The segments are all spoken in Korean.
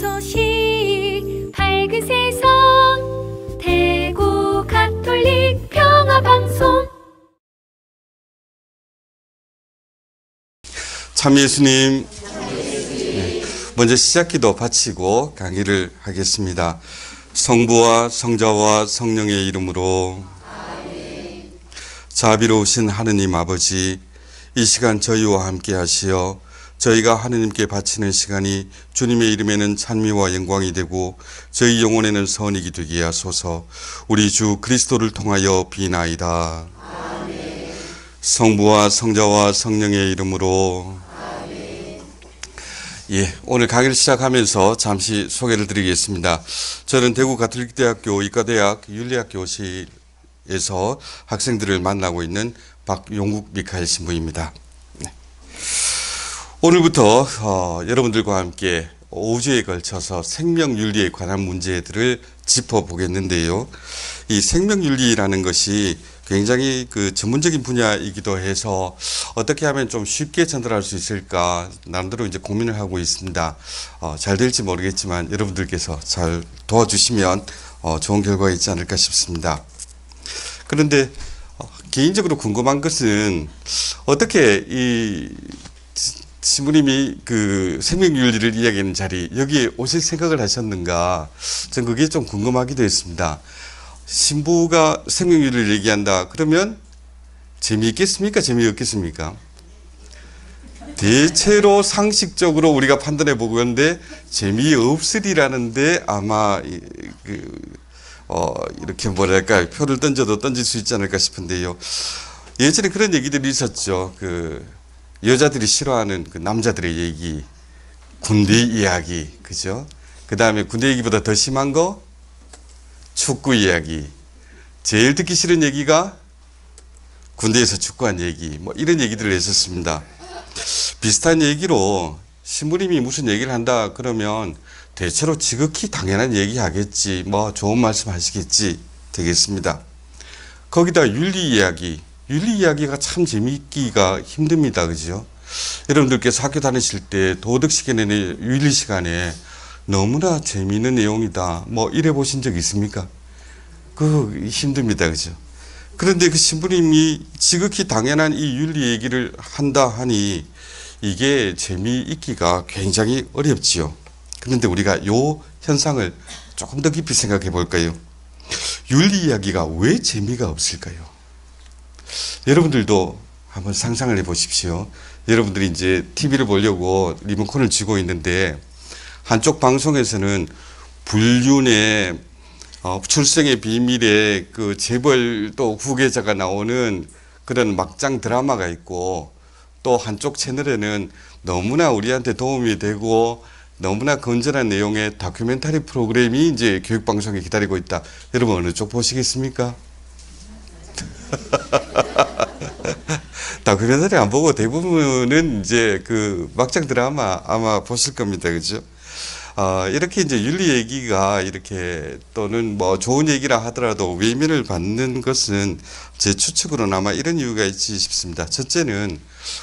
소식 밝은 세상 대구 가톨릭 평화방송. 참 예수님, 먼저 시작기도 바치고 강의를 하겠습니다. 성부와 성자와 성령의 이름으로. 자비로우신 하느님 아버지, 이 시간 저희와 함께 하시어 저희가 하느님께 바치는 시간이 주님의 이름에는 찬미와 영광이 되고 저희 영혼에는 선익이 되게 하소서. 우리 주 그리스도를 통하여 비나이다. 아멘. 성부와 성자와 성령의 이름으로. 아멘. 예, 오늘 강의를 시작하면서 잠시 소개를 드리겠습니다. 저는 대구 가톨릭대학교 이과대학 윤리학교실에서 학생들을 만나고 있는 박용국 미카엘 신부입니다. 네. 오늘부터 여러분들과 함께 5주에 걸쳐서 생명윤리에 관한 문제들을 짚어보겠는데요. 이 생명윤리라는 것이 굉장히 전문적인 분야이기도 해서 어떻게 하면 좀 쉽게 전달할 수 있을까 나름대로 이제 고민을 하고 있습니다. 잘 될지 모르겠지만 여러분들께서 잘 도와주시면 좋은 결과가 있지 않을까 싶습니다. 그런데 개인적으로 궁금한 것은 어떻게 이 신부님이 생명윤리를 이야기하는 자리 여기에 오실 생각을 하셨는가, 전 그게 좀 궁금하기도 했습니다. 신부가 생명윤리를 얘기한다 그러면 재미있겠습니까? 재미없겠습니까? 대체로 상식적으로 우리가 판단해 보건데 재미없으리라는데 아마 이렇게 뭐랄까 표를 던져도 던질 수 있지 않을까 싶은데요. 예전에 그런 얘기들이 있었죠. 여자들이 싫어하는 남자들의 얘기, 군대 이야기, 그죠? 그 다음에 군대 얘기보다 더 심한 거 축구 이야기. 제일 듣기 싫은 얘기가 군대에서 축구한 얘기, 뭐 이런 얘기들을 했었습니다. 비슷한 얘기로 신부님이 무슨 얘기를 한다 그러면 대체로 지극히 당연한 얘기 하겠지, 뭐 좋은 말씀 하시겠지 되겠습니다. 거기다 윤리 이야기가 참 재미있기가 힘듭니다. 그죠? 여러분들께서 학교 다니실 때 도덕 시간에, 윤리 시간에 너무나 재미있는 내용이다 뭐 이래 보신 적 있습니까? 힘듭니다. 그죠? 그런데 신부님이 지극히 당연한 이 윤리 얘기를 한다 하니 이게 재미있기가 굉장히 어렵지요. 그런데 우리가 요 현상을 조금 더 깊이 생각해 볼까요? 윤리 이야기가 왜 재미가 없을까요? 여러분들도 한번 상상을 해 보십시오. 여러분들이 이제 TV를 보려고 리모컨을 쥐고 있는데 한쪽 방송에서는 불륜의 출생의 비밀의 재벌 또 후계자가 나오는 그런 막장 드라마가 있고, 또 한쪽 채널에는 너무나 우리한테 도움이 되고 너무나 건전한 내용의 다큐멘터리 프로그램이 이제 교육방송에 기다리고 있다. 여러분 어느 쪽 보시겠습니까? 다큐멘터리 안 보고 대부분은 이제 막장 드라마 아마 보실 겁니다. 그죠? 이렇게 이제 윤리 얘기가 이렇게 또는 뭐 좋은 얘기라 하더라도 외면을 받는 것은 제 추측으로는 아마 이런 이유가 있지 싶습니다. 첫째는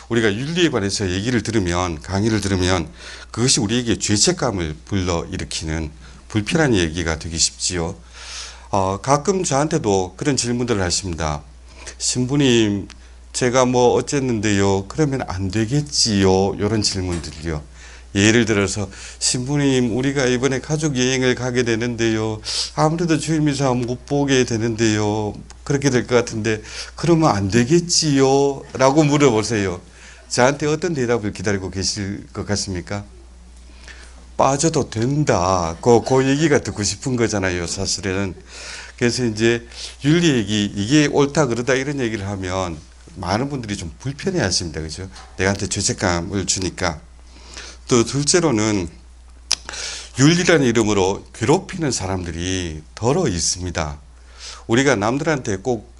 우리가 윤리에 관해서 강의를 들으면 그것이 우리에게 죄책감을 불러일으키는 불편한 얘기가 되기 쉽지요. 가끔 저한테도 그런 질문들을 하십니다. 신부님, 제가 뭐 어쨌는데요, 그러면 안 되겠지요, 이런 질문들이요. 예를 들어서 신부님, 우리가 이번에 가족 여행을 가게 되는데요, 아무래도 주일미사 못 보게 되는데요, 그렇게 될 것 같은데 그러면 안 되겠지요 라고 물어보세요. 저한테 어떤 대답을 기다리고 계실 것 같습니까? 빠져도 된다, 그 얘기가 듣고 싶은 거잖아요, 사실은. 그래서 이제 윤리 얘기, 이게 옳다 그러다 이런 얘기를 하면 많은 분들이 좀 불편해 하십니다. 그죠? 내한테 죄책감을 주니까. 또 둘째로는 윤리라는 이름으로 괴롭히는 사람들이 더러 있습니다. 우리가 남들한테 꼭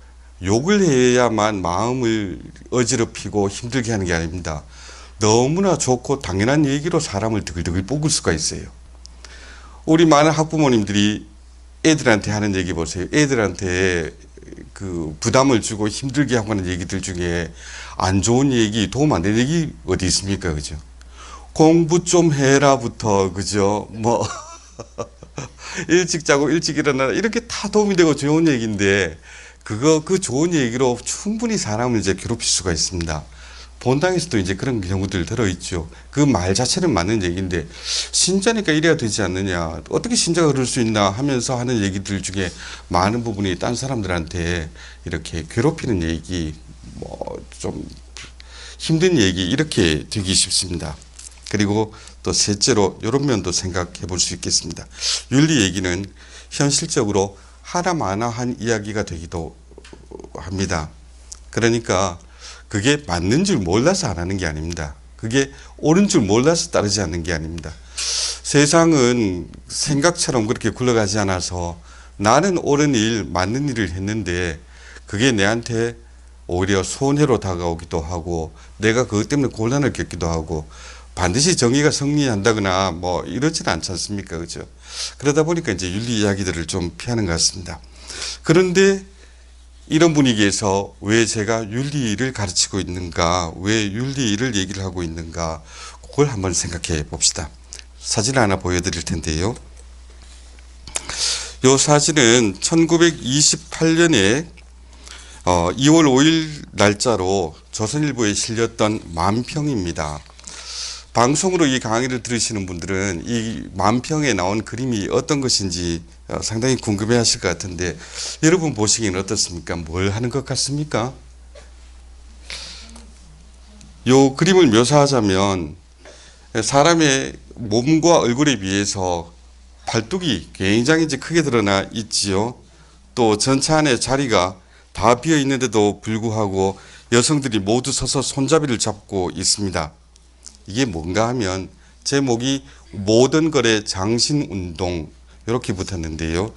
욕을 해야만 마음을 어지럽히고 힘들게 하는 게 아닙니다. 너무나 좋고 당연한 얘기로 사람을 드글드글 볶을 수가 있어요. 우리 많은 학부모님들이 애들한테 하는 얘기 보세요. 애들한테 부담을 주고 힘들게 하고 하는 얘기들 중에 안 좋은 얘기, 도움 안 되는 얘기 어디 있습니까? 그죠? 공부 좀 해라부터, 그죠? 뭐, 일찍 자고 일찍 일어나라. 이렇게 다 도움이 되고 좋은 얘기인데, 그 좋은 얘기로 충분히 사람을 이제 괴롭힐 수가 있습니다. 본당에서도 이제 그런 경우들 들어있죠. 그 말 자체는 맞는 얘기인데, 신자니까 이래야 되지 않느냐. 어떻게 신자가 그럴 수 있나 하면서 하는 얘기들 중에 많은 부분이 딴 사람들한테 이렇게 괴롭히는 얘기, 뭐, 좀 힘든 얘기, 이렇게 되기 쉽습니다. 그리고 또 셋째로 이런 면도 생각해 볼 수 있겠습니다. 윤리 얘기는 현실적으로 하나마나한 이야기가 되기도 합니다. 그러니까 그게 맞는 줄 몰라서 안 하는 게 아닙니다. 그게 옳은 줄 몰라서 따르지 않는 게 아닙니다. 세상은 생각처럼 그렇게 굴러가지 않아서 나는 옳은 일, 맞는 일을 했는데 그게 내한테 오히려 손해로 다가오기도 하고 내가 그것 때문에 곤란을 겪기도 하고 반드시 정의가 승리한다거나 뭐 이러지는 않지 않습니까? 그죠? 그러다 보니까 이제 윤리 이야기들을 좀 피하는 것 같습니다. 그런데 이런 분위기에서 왜 제가 윤리를 가르치고 있는가, 왜 윤리를 얘기를 하고 있는가, 그걸 한번 생각해 봅시다. 사진을 하나 보여드릴 텐데요. 이 사진은 1928년에 2월 5일 날짜로 조선일보에 실렸던 만평입니다. 방송으로 이 강의를 들으시는 분들은 이 만평에 나온 그림이 어떤 것인지 상당히 궁금해 하실 것 같은데 여러분 보시기에는 어떻습니까? 뭘 하는 것 같습니까? 이 그림을 묘사하자면 사람의 몸과 얼굴에 비해서 팔뚝이 굉장히 이제 크게 드러나 있지요. 또 전체 안에 자리가 다 비어 있는데도 불구하고 여성들이 모두 서서 손잡이를 잡고 있습니다. 이게 뭔가 하면 제목이 모든 것의 장신운동 이렇게 붙었는데요.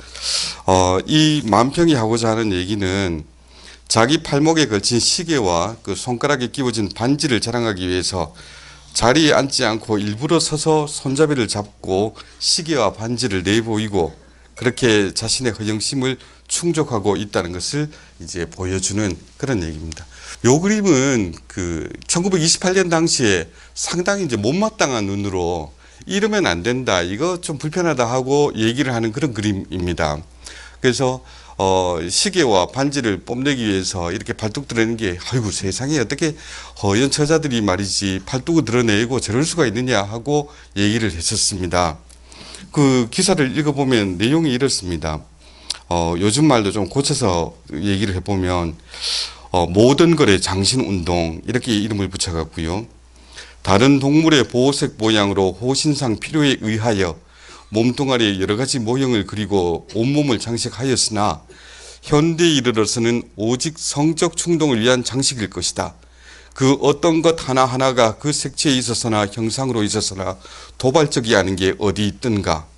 이 만평이 하고자 하는 얘기는 자기 팔목에 걸친 시계와 그 손가락에 끼워진 반지를 자랑하기 위해서 자리에 앉지 않고 일부러 서서 손잡이를 잡고 시계와 반지를 내보이고 그렇게 자신의 허영심을 충족하고 있다는 것을 이제 보여주는 그런 얘기입니다. 요 그림은 그 1928년 당시에 상당히 이제 못마땅한 눈으로 이러면 안 된다, 이거 좀 불편하다 하고 얘기를 하는 그런 그림입니다. 그래서 시계와 반지를 뽐내기 위해서 이렇게 발뚝 드러내는 게 아이고 세상에 어떻게 허연 처자들이 말이지 발뚝을 드러내고 저럴 수가 있느냐 하고 얘기를 했었습니다. 그 기사를 읽어보면 내용이 이렇습니다. 요즘 말로 좀 고쳐서 얘기를 해보면 모든 것의 장신운동 이렇게 이름을 붙여갖고요. 다른 동물의 보호색 모양으로 호신상 필요에 의하여 몸뚱아리에 여러 가지 모형을 그리고 온몸을 장식하였으나 현대에 이르러서는 오직 성적 충동을 위한 장식일 것이다. 그 어떤 것 하나하나가 그 색채에 있어서나 형상으로 있어서나 도발적이 아닌 게 어디 있던가.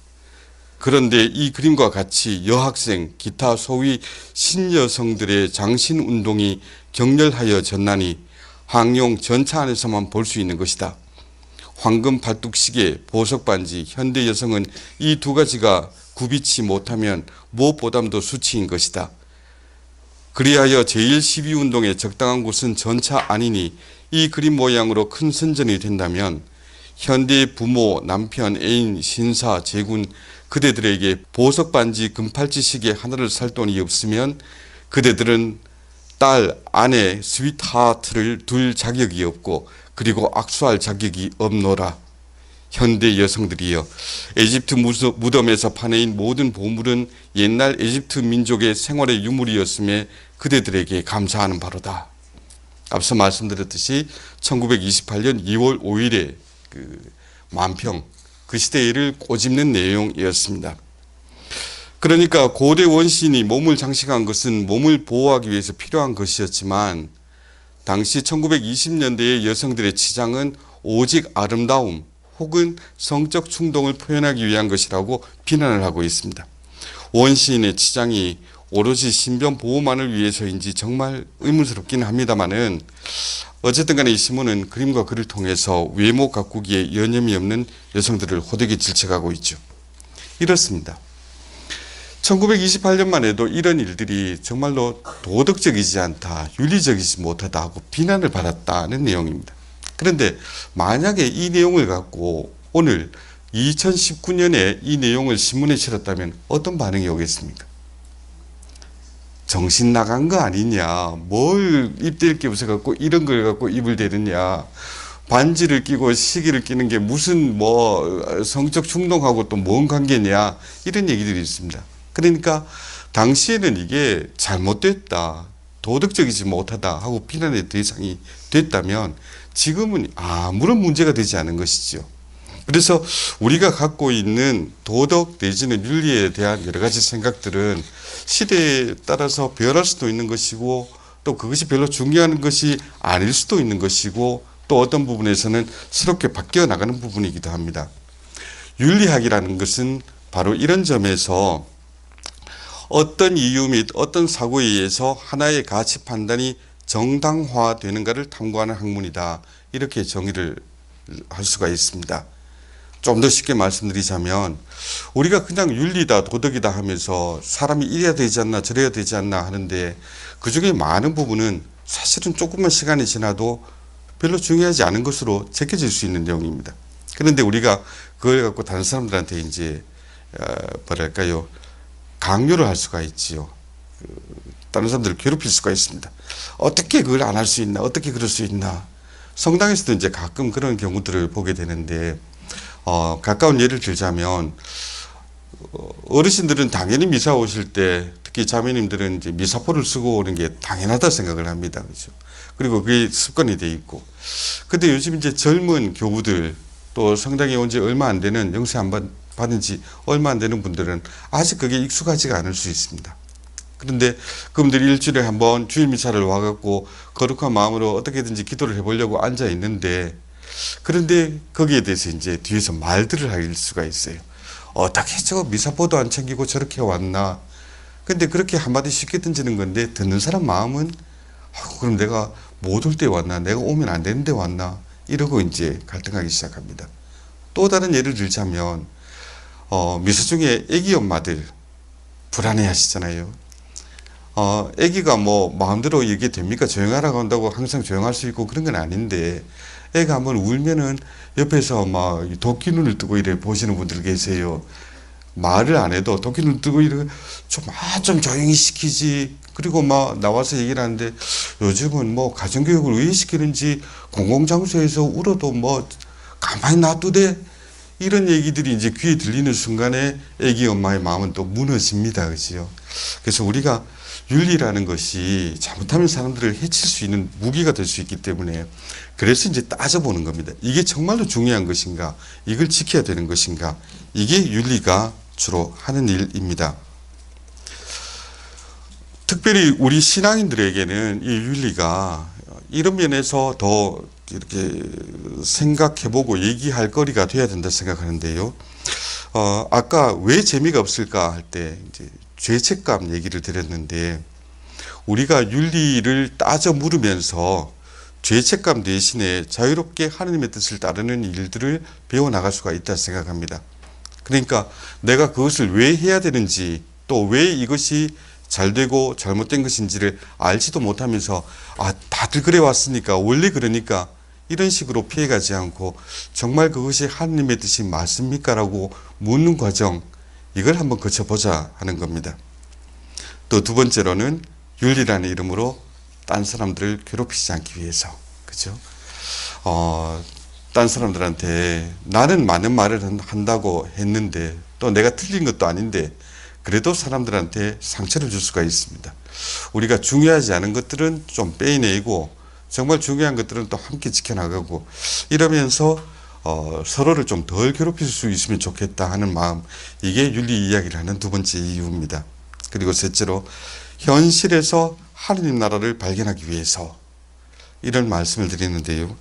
그런데 이 그림과 같이 여학생, 기타 소위 신여성들의 장신운동이 격렬하여 졌나니 항용 전차 안에서만 볼 수 있는 것이다. 황금 팔뚝시계, 보석반지, 현대 여성은 이 두 가지가 구비치 못하면 무엇보다도 수치인 것이다. 그리하여 제112운동의 적당한 곳은 전차 아니니 이 그림 모양으로 큰 선전이 된다면 현대의 부모, 남편, 애인, 신사, 제군 그대들에게 보석반지, 금팔찌 시계 하나를 살 돈이 없으면 그대들은 딸, 아내, 스윗하트를 둘 자격이 없고 그리고 악수할 자격이 없노라. 현대 여성들이여, 에집트 무덤에서 파내인 모든 보물은 옛날 에집트 민족의 생활의 유물이었음에 그대들에게 감사하는 바로다. 앞서 말씀드렸듯이 1928년 2월 5일에 그 만평, 그 시대를 꼬집는 내용이었습니다. 그러니까 고대 원시인이 몸을 장식한 것은 몸을 보호하기 위해서 필요한 것이었지만 당시 1920년대의 여성들의 치장은 오직 아름다움 혹은 성적 충동을 표현하기 위한 것이라고 비난을 하고 있습니다. 원시인의 치장이 오로지 신변 보호만을 위해서인지 정말 의문스럽긴 합니다만은 어쨌든 간에 이 신문은 그림과 글을 통해서 외모 가꾸기에 여념이 없는 여성들을 호되게 질책하고 있죠. 이렇습니다. 1928년만 해도 이런 일들이 정말로 도덕적이지 않다, 윤리적이지 못하다 하고 비난을 받았다는 내용입니다. 그런데 만약에 이 내용을 갖고 오늘 2019년에 이 내용을 신문에 실었다면 어떤 반응이 오겠습니까? 정신 나간 거 아니냐, 뭘 입댈 게 없어갖고 이런 걸 갖고 입을 대느냐, 반지를 끼고 시계를 끼는 게 무슨 뭐 성적 충동하고 또 뭔 관계냐, 이런 얘기들이 있습니다. 그러니까 당시에는 이게 잘못됐다, 도덕적이지 못하다 하고 비난의 대상이 됐다면 지금은 아무런 문제가 되지 않은 것이죠. 그래서 우리가 갖고 있는 도덕 내지는 윤리에 대한 여러 가지 생각들은 시대에 따라서 변할 수도 있는 것이고, 또 그것이 별로 중요한 것이 아닐 수도 있는 것이고, 또 어떤 부분에서는 새롭게 바뀌어 나가는 부분이기도 합니다. 윤리학이라는 것은 바로 이런 점에서 어떤 이유 및 어떤 사고에 의해서 하나의 가치 판단이 정당화되는가를 탐구하는 학문이다, 이렇게 정의를 할 수가 있습니다. 좀 더 쉽게 말씀드리자면 우리가 그냥 윤리다 도덕이다 하면서 사람이 이래야 되지 않나 저래야 되지 않나 하는데 그중에 많은 부분은 사실은 조금만 시간이 지나도 별로 중요하지 않은 것으로 제껴질 수 있는 내용입니다. 그런데 우리가 그걸 갖고 다른 사람들한테 이제 뭐랄까요, 강요를 할 수가 있지요. 다른 사람들을 괴롭힐 수가 있습니다. 어떻게 그걸 안 할 수 있나, 어떻게 그럴 수 있나. 성당에서도 이제 가끔 그런 경우들을 보게 되는데, 가까운 예를 들자면 어르신들은 당연히 미사 오실 때 특히 자매님들은 이제 미사포를 쓰고 오는 게 당연하다 생각을 합니다. 그렇죠? 그리고 그게 습관이 돼 있고. 근데 요즘 이제 젊은 교우들, 또 성당에 온 지 얼마 안 되는, 영세 안 받은 지 얼마 안 되는 분들은 아직 그게 익숙하지가 않을 수 있습니다. 그런데 그분들이 일주일에 한번 주일 미사를 와갖고 거룩한 마음으로 어떻게든지 기도를 해보려고 앉아 있는데, 그런데 거기에 대해서 이제 뒤에서 말들을 할 수가 있어요. 어떻게 저 미사포도 안 챙기고 저렇게 왔나. 근데 그렇게 한마디 쉽게 던지는 건데 듣는 사람 마음은 그럼 내가 못 올 때 왔나, 내가 오면 안 되는데 왔나, 이러고 이제 갈등하기 시작합니다. 또 다른 예를 들자면 미사 중에 애기 엄마들 불안해 하시잖아요. 애기가 뭐 마음대로 얘기 됩니까? 조용하라고 한다고 항상 조용할 수 있고 그런 건 아닌데, 애가 한번 울면은 옆에서 막 도끼 눈을 뜨고 이래 보시는 분들 계세요. 말을 안 해도 도끼 눈을 뜨고 이래 좀 조용히 시키지. 그리고 막 나와서 얘기를 하는데 요즘은 뭐 가정교육을 왜 시키는지 공공장소에서 울어도 뭐 가만히 놔두대. 이런 얘기들이 이제 귀에 들리는 순간에 애기 엄마의 마음은 또 무너집니다. 그렇죠? 그래서 우리가 윤리라는 것이 잘못하면 사람들을 해칠 수 있는 무기가 될 수 있기 때문에, 그래서 이제 따져보는 겁니다. 이게 정말로 중요한 것인가, 이걸 지켜야 되는 것인가, 이게 윤리가 주로 하는 일입니다. 특별히 우리 신앙인들에게는 이 윤리가 이런 면에서 더 이렇게 생각해보고 얘기할 거리가 돼야 된다 생각하는데요. 아까 왜 재미가 없을까 할 때 이제 죄책감 얘기를 드렸는데, 우리가 윤리를 따져 물으면서 죄책감 대신에 자유롭게 하나님의 뜻을 따르는 일들을 배워나갈 수가 있다 생각합니다. 그러니까 내가 그것을 왜 해야 되는지, 또 왜 이것이 잘되고 잘못된 것인지를 알지도 못하면서 다들 그래 왔으니까 원래 그러니까 이런 식으로 피해가지 않고 정말 그것이 하나님의 뜻이 맞습니까? 라고 묻는 과정, 이걸 한번 거쳐보자 하는 겁니다. 또 두 번째로는 윤리라는 이름으로 딴 사람들을 괴롭히지 않기 위해서, 그죠? 딴 사람들한테 나는 많은 말을 한다고 했는데 또 내가 틀린 것도 아닌데 그래도 사람들한테 상처를 줄 수가 있습니다. 우리가 중요하지 않은 것들은 좀 빼내고 정말 중요한 것들은 또 함께 지켜나가고 이러면서 서로를 좀 덜 괴롭힐 수 있으면 좋겠다 하는 마음, 이게 윤리 이야기를 하는 두 번째 이유입니다. 그리고 셋째로 현실에서 하느님 나라를 발견하기 위해서, 이런 말씀을 드리는데요.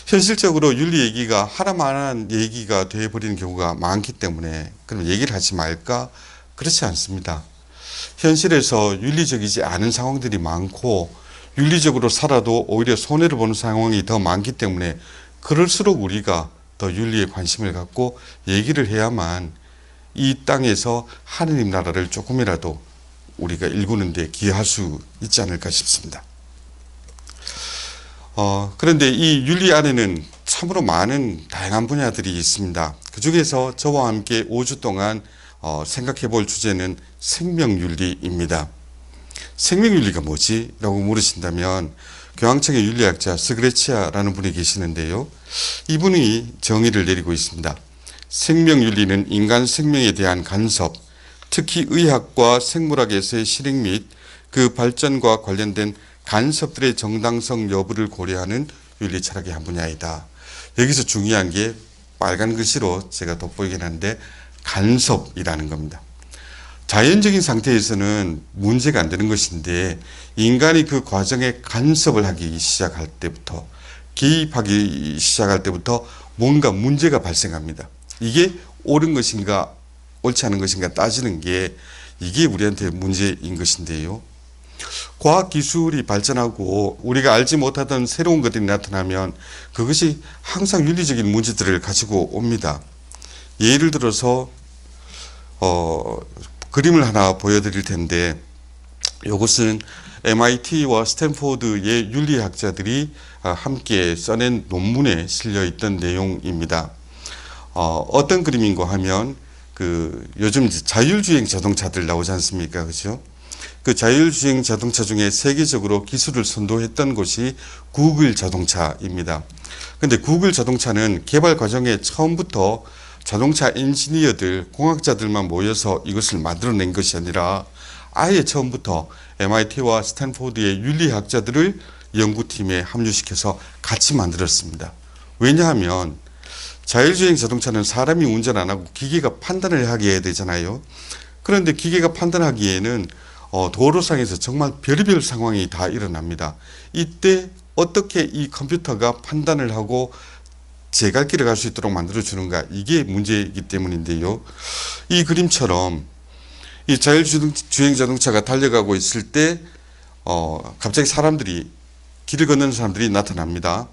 현실적으로 윤리 얘기가 하나만한 얘기가 되어버리는 경우가 많기 때문에 그럼 얘기를 하지 말까? 그렇지 않습니다. 현실에서 윤리적이지 않은 상황들이 많고 윤리적으로 살아도 오히려 손해를 보는 상황이 더 많기 때문에 그럴수록 우리가 더 윤리에 관심을 갖고 얘기를 해야만 이 땅에서 하느님 나라를 조금이라도 우리가 일구는 데 기여할 수 있지 않을까 싶습니다. 그런데 이 윤리 안에는 참으로 많은 다양한 분야들이 있습니다. 그 중에서 저와 함께 5주 동안 생각해 볼 주제는 생명윤리입니다. 생명윤리가 뭐지? 라고 물으신다면 교황청의 윤리학자 스그레치아라는 분이 계시는데요. 이분이 정의를 내리고 있습니다. 생명윤리는 인간 생명에 대한 간섭, 특히 의학과 생물학에서의 실행 및 그 발전과 관련된 간섭들의 정당성 여부를 고려하는 윤리 철학의 한 분야이다. 여기서 중요한 게 빨간 글씨로 제가 돋보이긴 하는데 간섭이라는 겁니다. 자연적인 상태에서는 문제가 안 되는 것인데 인간이 그 과정에 간섭을 하기 시작할 때부터 개입하기 시작할 때부터 뭔가 문제가 발생합니다. 이게 옳은 것인가 옳지 않은 것인가 따지는 게 이게 우리한테 문제인 것인데요. 과학기술이 발전하고 우리가 알지 못하던 새로운 것들이 나타나면 그것이 항상 윤리적인 문제들을 가지고 옵니다. 예를 들어서 그림을 하나 보여드릴 텐데 이것은 MIT와 스탠포드의 윤리학자들이 함께 써낸 논문에 실려 있던 내용입니다. 어떤 그림인가 하면 요즘 자율주행 자동차들 나오지 않습니까? 그죠? 그 자율주행 자동차 중에 세계적으로 기술을 선도했던 곳이 구글 자동차입니다. 근데 구글 자동차는 개발 과정에 처음부터 자동차 엔지니어들, 공학자들만 모여서 이것을 만들어낸 것이 아니라 아예 처음부터 MIT와 스탠포드의 윤리학자들을 연구팀에 합류시켜서 같이 만들었습니다. 왜냐하면 자율주행 자동차는 사람이 운전 안 하고 기계가 판단을 하게 해야 되잖아요. 그런데 기계가 판단하기에는 도로상에서 정말 별의별 상황이 다 일어납니다. 이때 어떻게 이 컴퓨터가 판단을 하고 제 갈 길을 갈 수 있도록 만들어주는가, 이게 문제이기 때문인데요. 이 그림처럼 이 자율주행 자동차가 달려가고 있을 때 갑자기 길을 걷는 사람들이 나타납니다.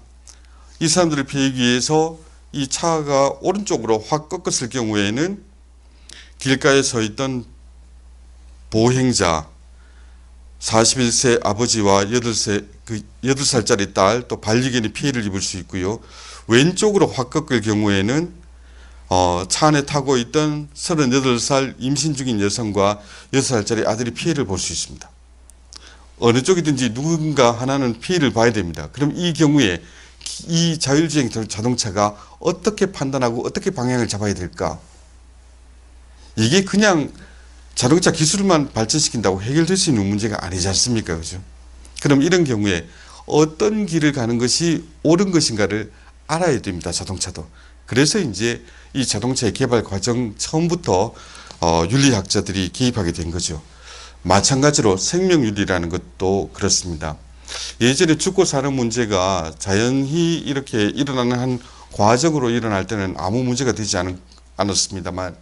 이 사람들을 피하기 위해서 이 차가 오른쪽으로 확 꺾었을 경우에는 길가에 서 있던 보행자, 41세 아버지와 8살짜리 딸, 또 반려견이 피해를 입을 수 있고요. 왼쪽으로 확 꺾을 경우에는 차 안에 타고 있던 38살 임신 중인 여성과 6살짜리 아들이 피해를 볼 수 있습니다. 어느 쪽이든지 누군가 하나는 피해를 봐야 됩니다. 그럼 이 경우에 이 자율주행 자동차가 어떻게 판단하고 어떻게 방향을 잡아야 될까? 이게 그냥 자동차 기술만 발전시킨다고 해결될 수 있는 문제가 아니지 않습니까? 그죠? 그럼 이런 경우에 어떤 길을 가는 것이 옳은 것인가를 알아야 됩니다. 자동차도. 그래서 이제 이 자동차의 개발 과정 처음부터 윤리학자들이 개입하게 된 거죠. 마찬가지로 생명윤리라는 것도 그렇습니다. 예전에 죽고 사는 문제가 자연히 이렇게 일어나는 한 과정으로 일어날 때는 아무 문제가 되지 않았습니다만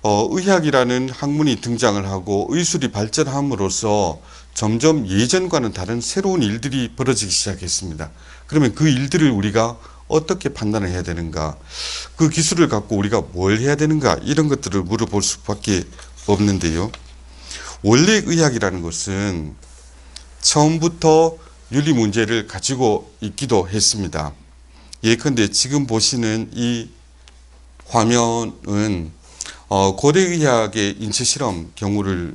의학이라는 학문이 등장을 하고 의술이 발전함으로써 점점 예전과는 다른 새로운 일들이 벌어지기 시작했습니다. 그러면 그 일들을 우리가 어떻게 판단을 해야 되는가, 그 기술을 갖고 우리가 뭘 해야 되는가, 이런 것들을 물어볼 수밖에 없는데요. 원래 의학이라는 것은 처음부터 윤리 문제를 가지고 있기도 했습니다. 예컨대 지금 보시는 이 화면은 고대 의학의 인체 실험 경우를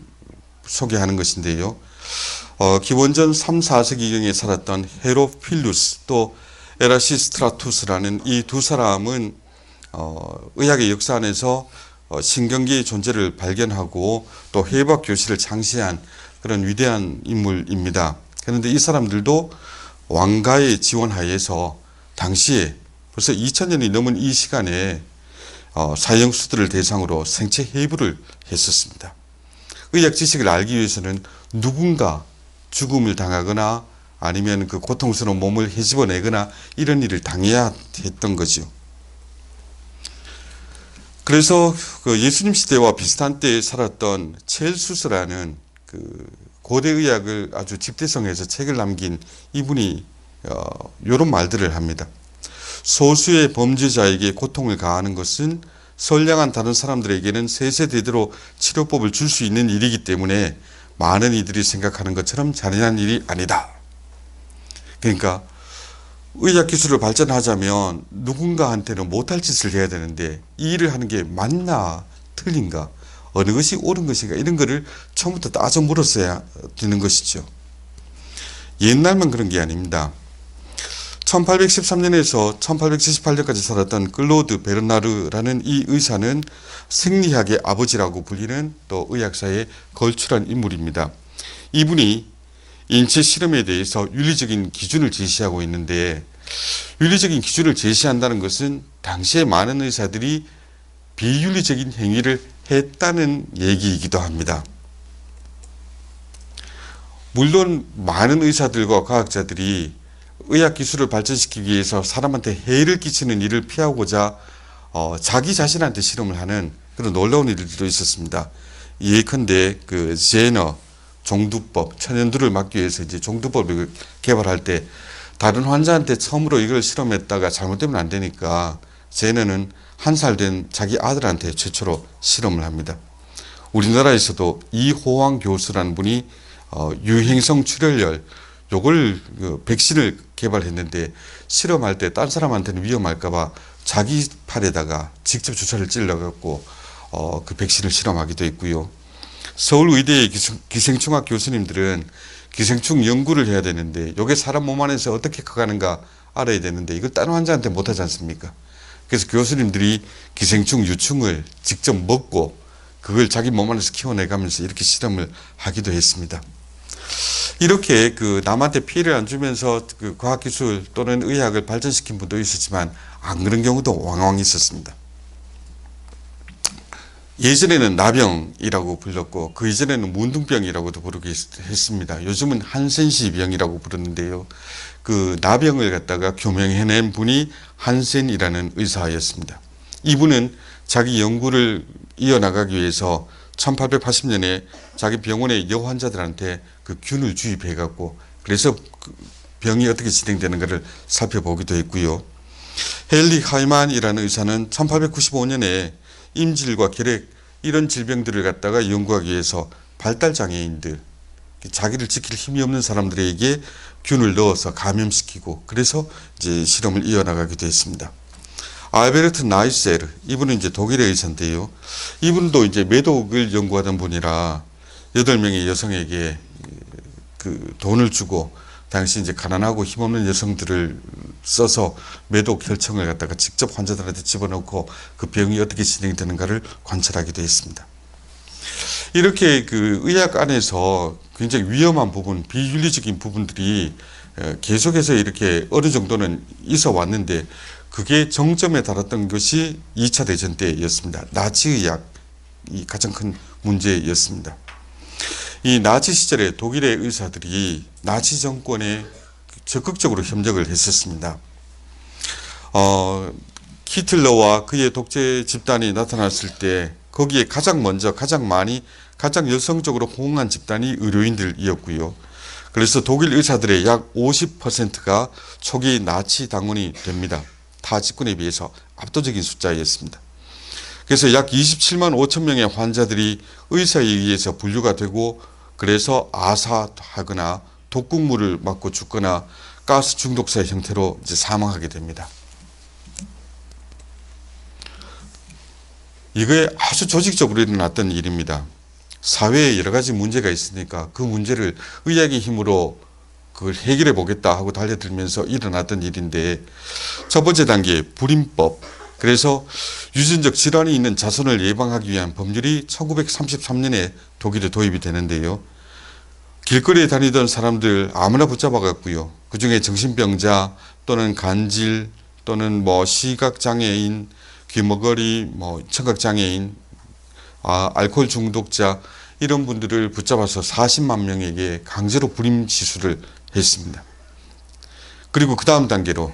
소개하는 것인데요. 기원전 3, 4세기경에 살았던 헤로필루스 또 에라시스트라투스라는 이 두 사람은 의학의 역사 안에서 신경계의 존재를 발견하고 또 해부학 교실을 창시한 그런 위대한 인물입니다. 그런데 이 사람들도 왕가의 지원하에서 당시에 벌써 2000년이 넘은 이 시간에 사형수들을 대상으로 생체 해부를 했었습니다. 의학 지식을 알기 위해서는 누군가 죽음을 당하거나 아니면 그 고통스러운 몸을 헤집어내거나 이런 일을 당해야 했던 거죠. 그래서 그 예수님 시대와 비슷한 때에 살았던 첼수스라는 그 고대 의학을 아주 집대성해서 책을 남긴 이분이 이런 말들을 합니다. 소수의 범죄자에게 고통을 가하는 것은 선량한 다른 사람들에게는 세세대대로 치료법을 줄 수 있는 일이기 때문에 많은 이들이 생각하는 것처럼 잔인한 일이 아니다. 그러니까 의학 기술을 발전하자면 누군가한테는 못할 짓을 해야 되는데 이 일을 하는 게 맞나 틀린가 어느 것이 옳은 것인가 이런 거를 처음부터 따져 물었어야 되는 것이죠. 옛날만 그런 게 아닙니다. 1813년에서 1878년까지 살았던 클로드 베르나르라는 이 의사는 생리학의 아버지라고 불리는 또 의학사에 걸출한 인물입니다. 이분이 인체 실험에 대해서 윤리적인 기준을 제시하고 있는데 윤리적인 기준을 제시한다는 것은 당시에 많은 의사들이 비윤리적인 행위를 했다는 얘기이기도 합니다. 물론 많은 의사들과 과학자들이 의학 기술을 발전시키기 위해서 사람한테 해를 끼치는 일을 피하고자 자기 자신한테 실험을 하는 그런 놀라운 일들도 있었습니다. 예컨대 그 제너 종두법, 천연두를 막기 위해서 이제 종두법을 개발할 때 다른 환자한테 처음으로 이걸 실험했다가 잘못되면 안 되니까 제너는 1살 된 자기 아들한테 최초로 실험을 합니다. 우리나라에서도 이호왕 교수라는 분이 유행성 출혈열 요걸 백신을 개발했는데 실험할 때 딴 사람한테는 위험할까봐 자기 팔에다가 직접 주사를 찔러갖고 그 백신을 실험하기도 했고요. 서울의대의 기생충학 교수님들은 기생충 연구를 해야 되는데 이게 사람 몸 안에서 어떻게 커가는가 알아야 되는데 이걸 다른 환자한테 못하지 않습니까? 그래서 교수님들이 기생충 유충을 직접 먹고 그걸 자기 몸 안에서 키워내가면서 이렇게 실험을 하기도 했습니다. 이렇게 그 남한테 피해를 안 주면서 그 과학기술 또는 의학을 발전시킨 분도 있었지만 안 그런 경우도 왕왕 있었습니다. 예전에는 나병이라고 불렀고 그 이전에는 문둥병이라고도 부르기 했습니다. 요즘은 한센시병이라고 부르는데요. 그 나병을 갖다가 교명해낸 분이 한센이라는 의사였습니다. 이분은 자기 연구를 이어나가기 위해서 1880년에 자기 병원의 여환자들한테 그 균을 주입해 갖고 그래서 그 병이 어떻게 진행되는가를 살펴보기도 했고요. 헨리 하이만이라는 의사는 1895년에 임질과 결핵 이런 질병들을 갖다가 연구하기 위해서 발달장애인들 자기를 지킬 힘이 없는 사람들에게 균을 넣어서 감염시키고 그래서 이제 실험을 이어나가기도 했습니다. 알베르트 나이세르 이분은 이제 독일의 의사인데요. 이분도 이제 매독을 연구하던 분이라 8명의 여성에게 그 돈을 주고 당시 이제 가난하고 힘없는 여성들을 써서 매독 혈청을 갖다가 직접 환자들한테 집어넣고 그 병이 어떻게 진행되는가를 관찰하기도 했습니다. 이렇게 그 의학 안에서 굉장히 위험한 부분, 비윤리적인 부분들이 계속해서 이렇게 어느 정도는 있어 왔는데 그게 정점에 달았던 것이 2차 대전 때였습니다. 나치 의학이 가장 큰 문제였습니다. 이 나치 시절에 독일의 의사들이 나치 정권에 적극적으로 협력을 했었습니다. 히틀러와 그의 독재 집단이 나타났을 때 거기에 가장 먼저 가장 많이 가장 열성적으로 호응한 집단이 의료인들이었고요. 그래서 독일 의사들의 약 50%가 초기 나치 당원이 됩니다. 타 집권에 비해서 압도적인 숫자였습니다. 그래서 약 27만 5천 명의 환자들이 의사에 의해서 분류가 되고 그래서 아사하거나 독극물을 맞고 죽거나 가스 중독사의 형태로 이제 사망하게 됩니다. 이거에 아주 조직적으로 일어났던 일입니다. 사회에 여러 가지 문제가 있으니까 그 문제를 의학의 힘으로 그걸 해결해 보겠다 하고 달려들면서 일어났던 일인데 첫 번째 단계 불임법. 그래서 유전적 질환이 있는 자손을 예방하기 위한 법률이 1933년에 독일에 도입이 되는데요. 길거리에 다니던 사람들 아무나 붙잡아 갔고요. 그중에 정신병자 또는 간질 또는 뭐 시각장애인, 귀머거리, 뭐 청각장애인, 알코올 중독자 이런 분들을 붙잡아서 40만 명에게 강제로 불임 시술을 했습니다. 그리고 그 다음 단계로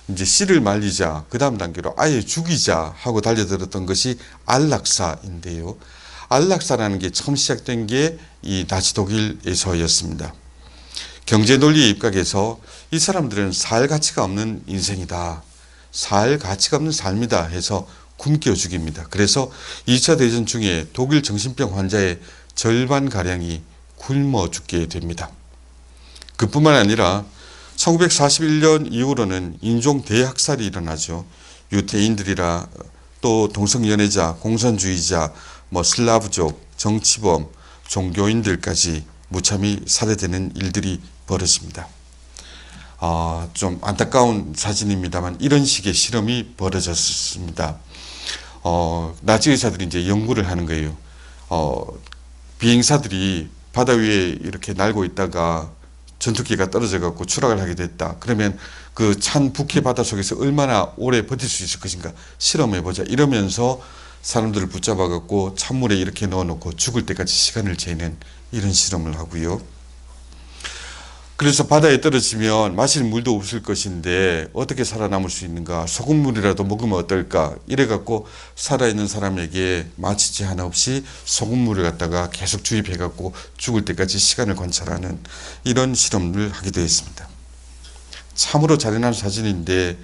이제 씨를 말리자, 그 다음 단계로 아예 죽이자 하고 달려들었던 것이 안락사인데요. 안락사라는 게 처음 시작된 게 이 나치 독일에서였습니다. 경제 논리에 입각해서 이 사람들은 살 가치가 없는 인생이다. 살 가치가 없는 삶이다 해서 굶겨 죽입니다. 그래서 2차 대전 중에 독일 정신병 환자의 절반가량이 굶어 죽게 됩니다. 그뿐만 아니라 1941년 이후로는 인종 대학살이 일어나죠. 유태인들이라 또 동성연애자, 공산주의자, 뭐 슬라브족, 정치범, 종교인들까지 무참히 살해되는 일들이 벌어집니다. 좀 안타까운 사진입니다만 이런 식의 실험이 벌어졌습니다. 나치 의사들이 이제 연구를 하는 거예요. 비행사들이 바다 위에 이렇게 날고 있다가 전투기가 떨어져 갖고 추락을 하게 됐다. 그러면 그 찬 북해 바다 속에서 얼마나 오래 버틸 수 있을 것인가 실험해 보자. 이러면서 사람들을 붙잡아 갖고 찬물에 이렇게 넣어 놓고 죽을 때까지 시간을 재는 이런 실험을 하고요. 그래서 바다에 떨어지면 마실 물도 없을 것인데 어떻게 살아남을 수 있는가, 소금물이라도 먹으면 어떨까, 이래 갖고 살아있는 사람에게 마취제 하나 없이 소금물을 갖다가 계속 주입해 갖고 죽을 때까지 시간을 관찰하는 이런 실험을 하게 되었습니다. 참으로 잔인한 사진인데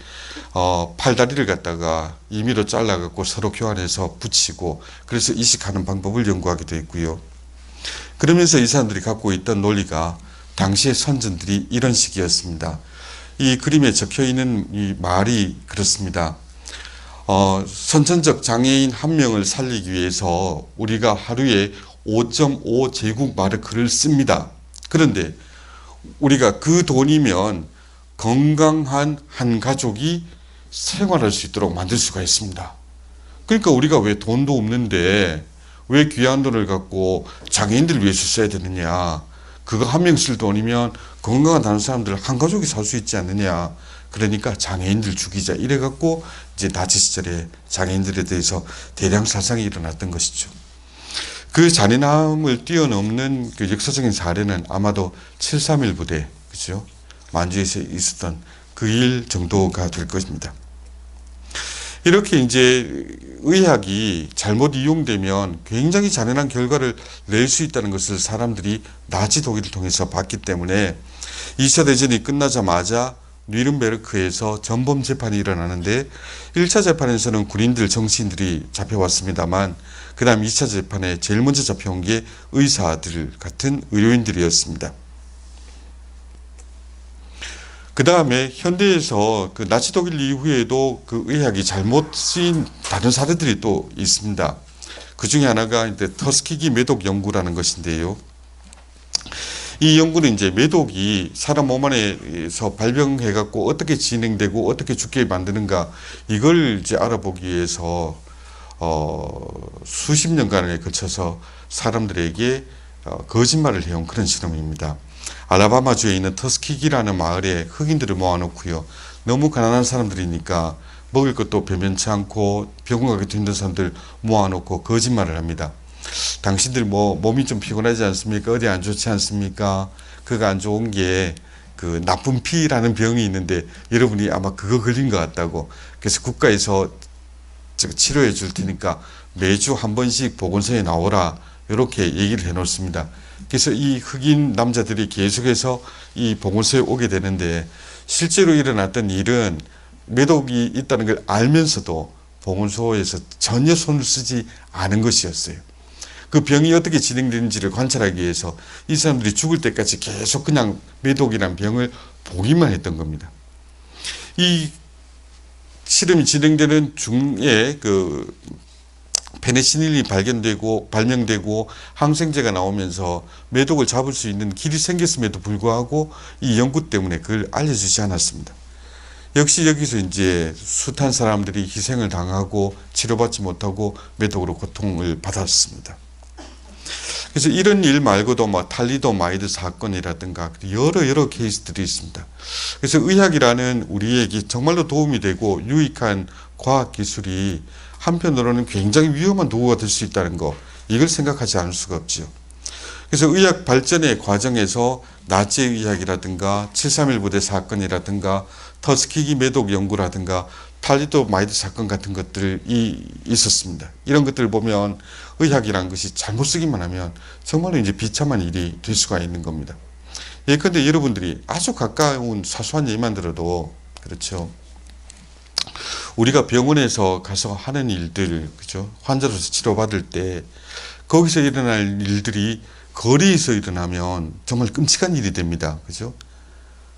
팔다리를 갖다가 임의로 잘라 갖고 서로 교환해서 붙이고 그래서 이식하는 방법을 연구하게 되었고요. 그러면서 이 사람들이 갖고 있던 논리가 당시의 선전들이 이런 식이었습니다. 이 그림에 적혀 있는 이 말이 그렇습니다. 선천적 장애인 한 명을 살리기 위해서 우리가 하루에 5.5 제국 마르크를 씁니다. 그런데 우리가 그 돈이면 건강한 한 가족이 생활할 수 있도록 만들 수가 있습니다. 그러니까 우리가 왜 돈도 없는데 왜 귀한 돈을 갖고 장애인들을 위해서 써야 되느냐. 그거 한 명 쓸 돈이면 건강한 다른 사람들 한 가족이 살 수 있지 않느냐. 그러니까 장애인들 죽이자. 이래갖고 이제 나치 시절에 장애인들에 대해서 대량 살상이 일어났던 것이죠. 그 잔인함을 뛰어넘는 그 역사적인 사례는 아마도 7.3.1 부대, 그죠? 만주에서 있었던 그 일 정도가 될 것입니다. 이렇게 이제 의학이 잘못 이용되면 굉장히 잔인한 결과를 낼 수 있다는 것을 사람들이 나치 독일을 통해서 봤기 때문에 2차 대전이 끝나자마자 뉘른베르크에서 전범 재판이 일어나는데 1차 재판에서는 군인들, 정치인들이 잡혀왔습니다만 그 다음 2차 재판에 제일 먼저 잡혀온 게 의사들 같은 의료인들이었습니다. 그 다음에 현대에서 그 나치 독일 이후에도 그 의학이 잘못 쓰인 다른 사례들이 또 있습니다. 그 중에 하나가 이제 터스키기 매독 연구라는 것인데요. 이 연구는 이제 매독이 사람 몸 안에서 발병해 갖고 어떻게 진행되고 어떻게 죽게 만드는가 이걸 이제 알아보기 위해서 수십 년간에 걸쳐서 사람들에게 거짓말을 해온 그런 실험입니다. 알라바마주에 있는 터스키기라는 마을에 흑인들을 모아놓고요. 너무 가난한 사람들이니까 먹을 것도 변변치 않고 병원 가기도 힘든 사람들 모아놓고 거짓말을 합니다. 당신들 뭐 몸이 좀 피곤하지 않습니까? 어디 안 좋지 않습니까? 그거 안 좋은 게 그 나쁜 피라는 병이 있는데 여러분이 아마 그거 걸린 것 같다고. 그래서 국가에서 치료해 줄 테니까 매주 한 번씩 보건소에 나오라. 이렇게 얘기를 해 놓습니다. 그래서 이 흑인 남자들이 계속해서 이 보건소에 오게 되는데 실제로 일어났던 일은 매독이 있다는 걸 알면서도 보건소에서 전혀 손을 쓰지 않은 것이었어요. 그 병이 어떻게 진행되는지를 관찰하기 위해서 이 사람들이 죽을 때까지 계속 그냥 매독이란 병을 보기만 했던 겁니다. 이 실험이 진행되는 중에 그 페니실린이 발명되고 항생제가 나오면서 매독을 잡을 수 있는 길이 생겼음에도 불구하고 이 연구 때문에 그걸 알려주지 않았습니다. 역시 여기서 이제 숱한 사람들이 희생을 당하고 치료받지 못하고 매독으로 고통을 받았습니다. 그래서 이런 일 말고도 뭐 탈리도마이드 사건이라든가 여러 케이스들이 있습니다. 그래서 의학이라는 우리에게 정말로 도움이 되고 유익한 과학 기술이 한편으로는 굉장히 위험한 도구가 될 수 있다는 거, 이걸 생각하지 않을 수가 없죠. 그래서 의학 발전의 과정에서 나치 의학이라든가 7.3.1 부대 사건이라든가 터스키기 매독 연구라든가 탈리도마이드 사건 같은 것들이 있었습니다. 이런 것들을 보면 의학이라는 것이 잘못 쓰기만 하면 정말로 이제 비참한 일이 될 수가 있는 겁니다. 예컨대 여러분들이 아주 가까운 사소한 예만 들어도 그렇죠. 우리가 병원에서 가서 하는 일들, 그죠? 환자로서 치료받을 때 거기서 일어날 일들이 거리에서 일어나면 정말 끔찍한 일이 됩니다. 그죠?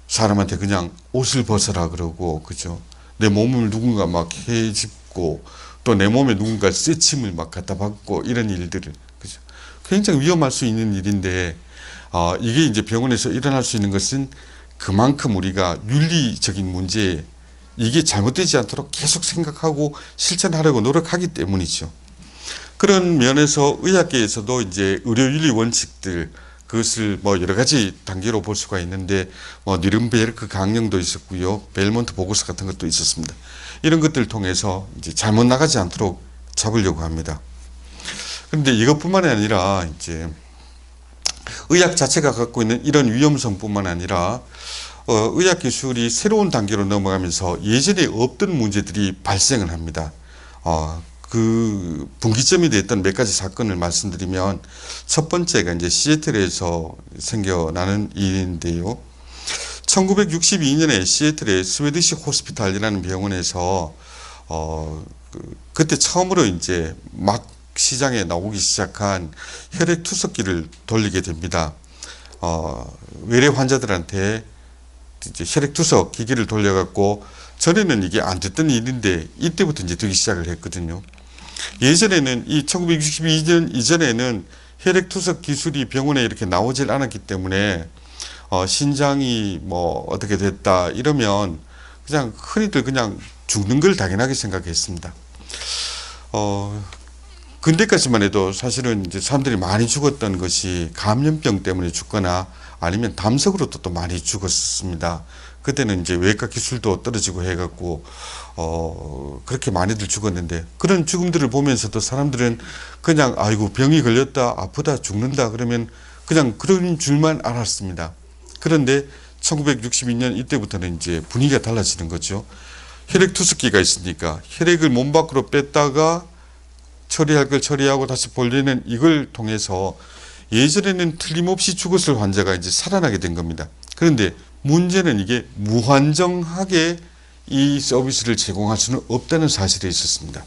사람한테 그냥 옷을 벗어라 그러고, 그죠? 내 몸을 누군가 막 헤집고, 또 내 몸에 누군가 쇠침을 막 갖다 박고, 이런 일들을, 그죠? 굉장히 위험할 수 있는 일인데, 이게 이제 병원에서 일어날 수 있는 것은 그만큼 우리가 윤리적인 문제에 이게 잘못되지 않도록 계속 생각하고 실천하려고 노력하기 때문이죠. 그런 면에서 의학계에서도 이제 의료윤리 원칙들, 그것을 뭐 여러 가지 단계로 볼 수가 있는데, 뭐 뉘른베르크 강령도 있었고요, 벨몬트 보고서 같은 것도 있었습니다. 이런 것들을 통해서 이제 잘못 나가지 않도록 잡으려고 합니다. 그런데 이것뿐만이 아니라 이제 의학 자체가 갖고 있는 이런 위험성뿐만 아니라 의학 기술이 새로운 단계로 넘어가면서 예전에 없던 문제들이 발생을 합니다. 그 분기점이 됐던 몇 가지 사건을 말씀드리면, 첫 번째가 이제 시애틀에서 생겨나는 일인데요. 1962년에 시애틀의 스웨디시 호스피탈이라는 병원에서 그때 처음으로 이제 막 시장에 나오기 시작한 혈액 투석기를 돌리게 됩니다. 외래 환자들한테 이제 혈액 투석 기기를 돌려갖고, 전에는 이게 안 됐던 일인데 이때부터 이제 되기 시작을 했거든요. 예전에는 이 1962년 이전에는 혈액 투석 기술이 병원에 이렇게 나오질 않았기 때문에 신장이 뭐 어떻게 됐다 이러면 그냥 흔히들 그냥 죽는 걸 당연하게 생각했습니다. 근대까지만 해도 사실은 이제 사람들이 많이 죽었던 것이 감염병 때문에 죽거나 아니면 담석으로도 또 많이 죽었습니다. 그때는 이제 외과 기술도 떨어지고 해갖고 그렇게 많이들 죽었는데, 그런 죽음들을 보면서도 사람들은 그냥 아이고 병이 걸렸다, 아프다, 죽는다 그러면 그냥 그런 줄만 알았습니다. 그런데 1962년 이때부터는 이제 분위기가 달라지는 거죠. 혈액 투석기가 있으니까 혈액을 몸 밖으로 뺐다가 처리할 걸 처리하고 다시 벌리는 이걸 통해서 예전에는 틀림없이 죽었을 환자가 이제 살아나게 된 겁니다. 그런데 문제는 이게 무한정하게 이 서비스를 제공할 수는 없다는 사실에 있었습니다.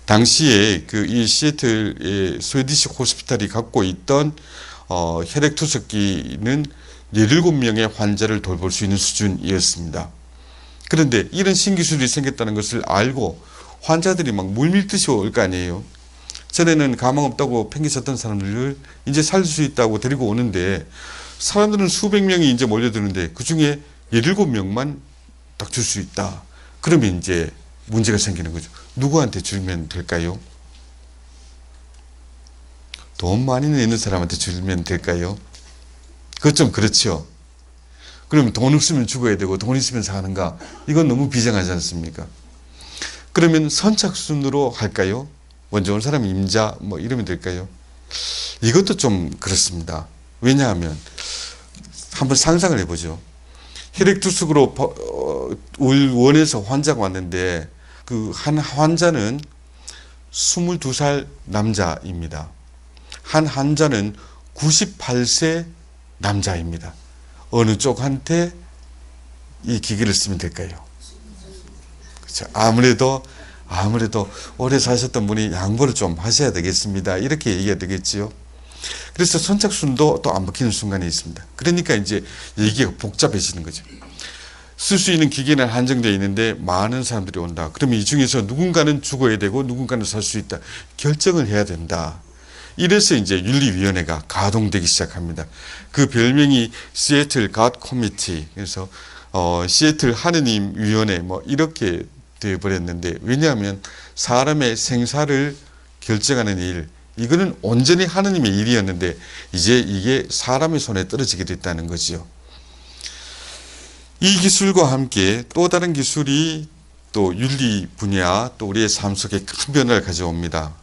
당시에 그 이 시애틀의 스웨디시 호스피탈이 갖고 있던 혈액 투석기는 17명의 환자를 돌볼 수 있는 수준이었습니다. 그런데 이런 신기술이 생겼다는 것을 알고 환자들이 막 물밀듯이 올 거 아니에요. 전에는 가망 없다고 팽개쳤던 사람들을 이제 살릴 수 있다고 데리고 오는데, 사람들은 수백 명이 이제 몰려드는데 그 중에 17명만 딱 줄 수 있다. 그러면 이제 문제가 생기는 거죠. 누구한테 주면 될까요? 돈 많이 내는 사람한테 주면 될까요? 그것 좀 그렇죠. 그러면 돈 없으면 죽어야 되고 돈 있으면 사는가? 이건 너무 비정하지 않습니까? 그러면 선착순으로 할까요? 먼저 온 사람 임자 뭐 이러면 될까요? 이것도 좀 그렇습니다. 왜냐하면 한번 상상을 해보죠. 혈액 투석으로 원에서 환자가 왔는데 그 한 환자는 22살 남자입니다. 한 환자는 98세 남자입니다. 어느 쪽한테 이 기계를 쓰면 될까요? 그렇죠. 아무래도 오래 사셨던 분이 양보를 좀 하셔야 되겠습니다. 이렇게 얘기해야 되겠지요. 그래서 선착순도 또 안 먹히는 순간이 있습니다. 그러니까 이제 얘기가 복잡해지는 거죠. 쓸 수 있는 기계는 한정되어 있는데 많은 사람들이 온다. 그러면 이 중에서 누군가는 죽어야 되고 누군가는 살 수 있다. 결정을 해야 된다. 이래서 이제 윤리위원회가 가동되기 시작합니다. 그 별명이 시애틀 갓 코미티, 그래서 시애틀 하느님 위원회 뭐 이렇게 되어버렸는데, 왜냐하면 사람의 생사를 결정하는 일, 이거는 온전히 하느님의 일이었는데 이제 이게 사람의 손에 떨어지게 됐다는 거지요. 이 기술과 함께 또 다른 기술이 또 윤리 분야, 또 우리의 삶 속에 큰 변화를 가져옵니다.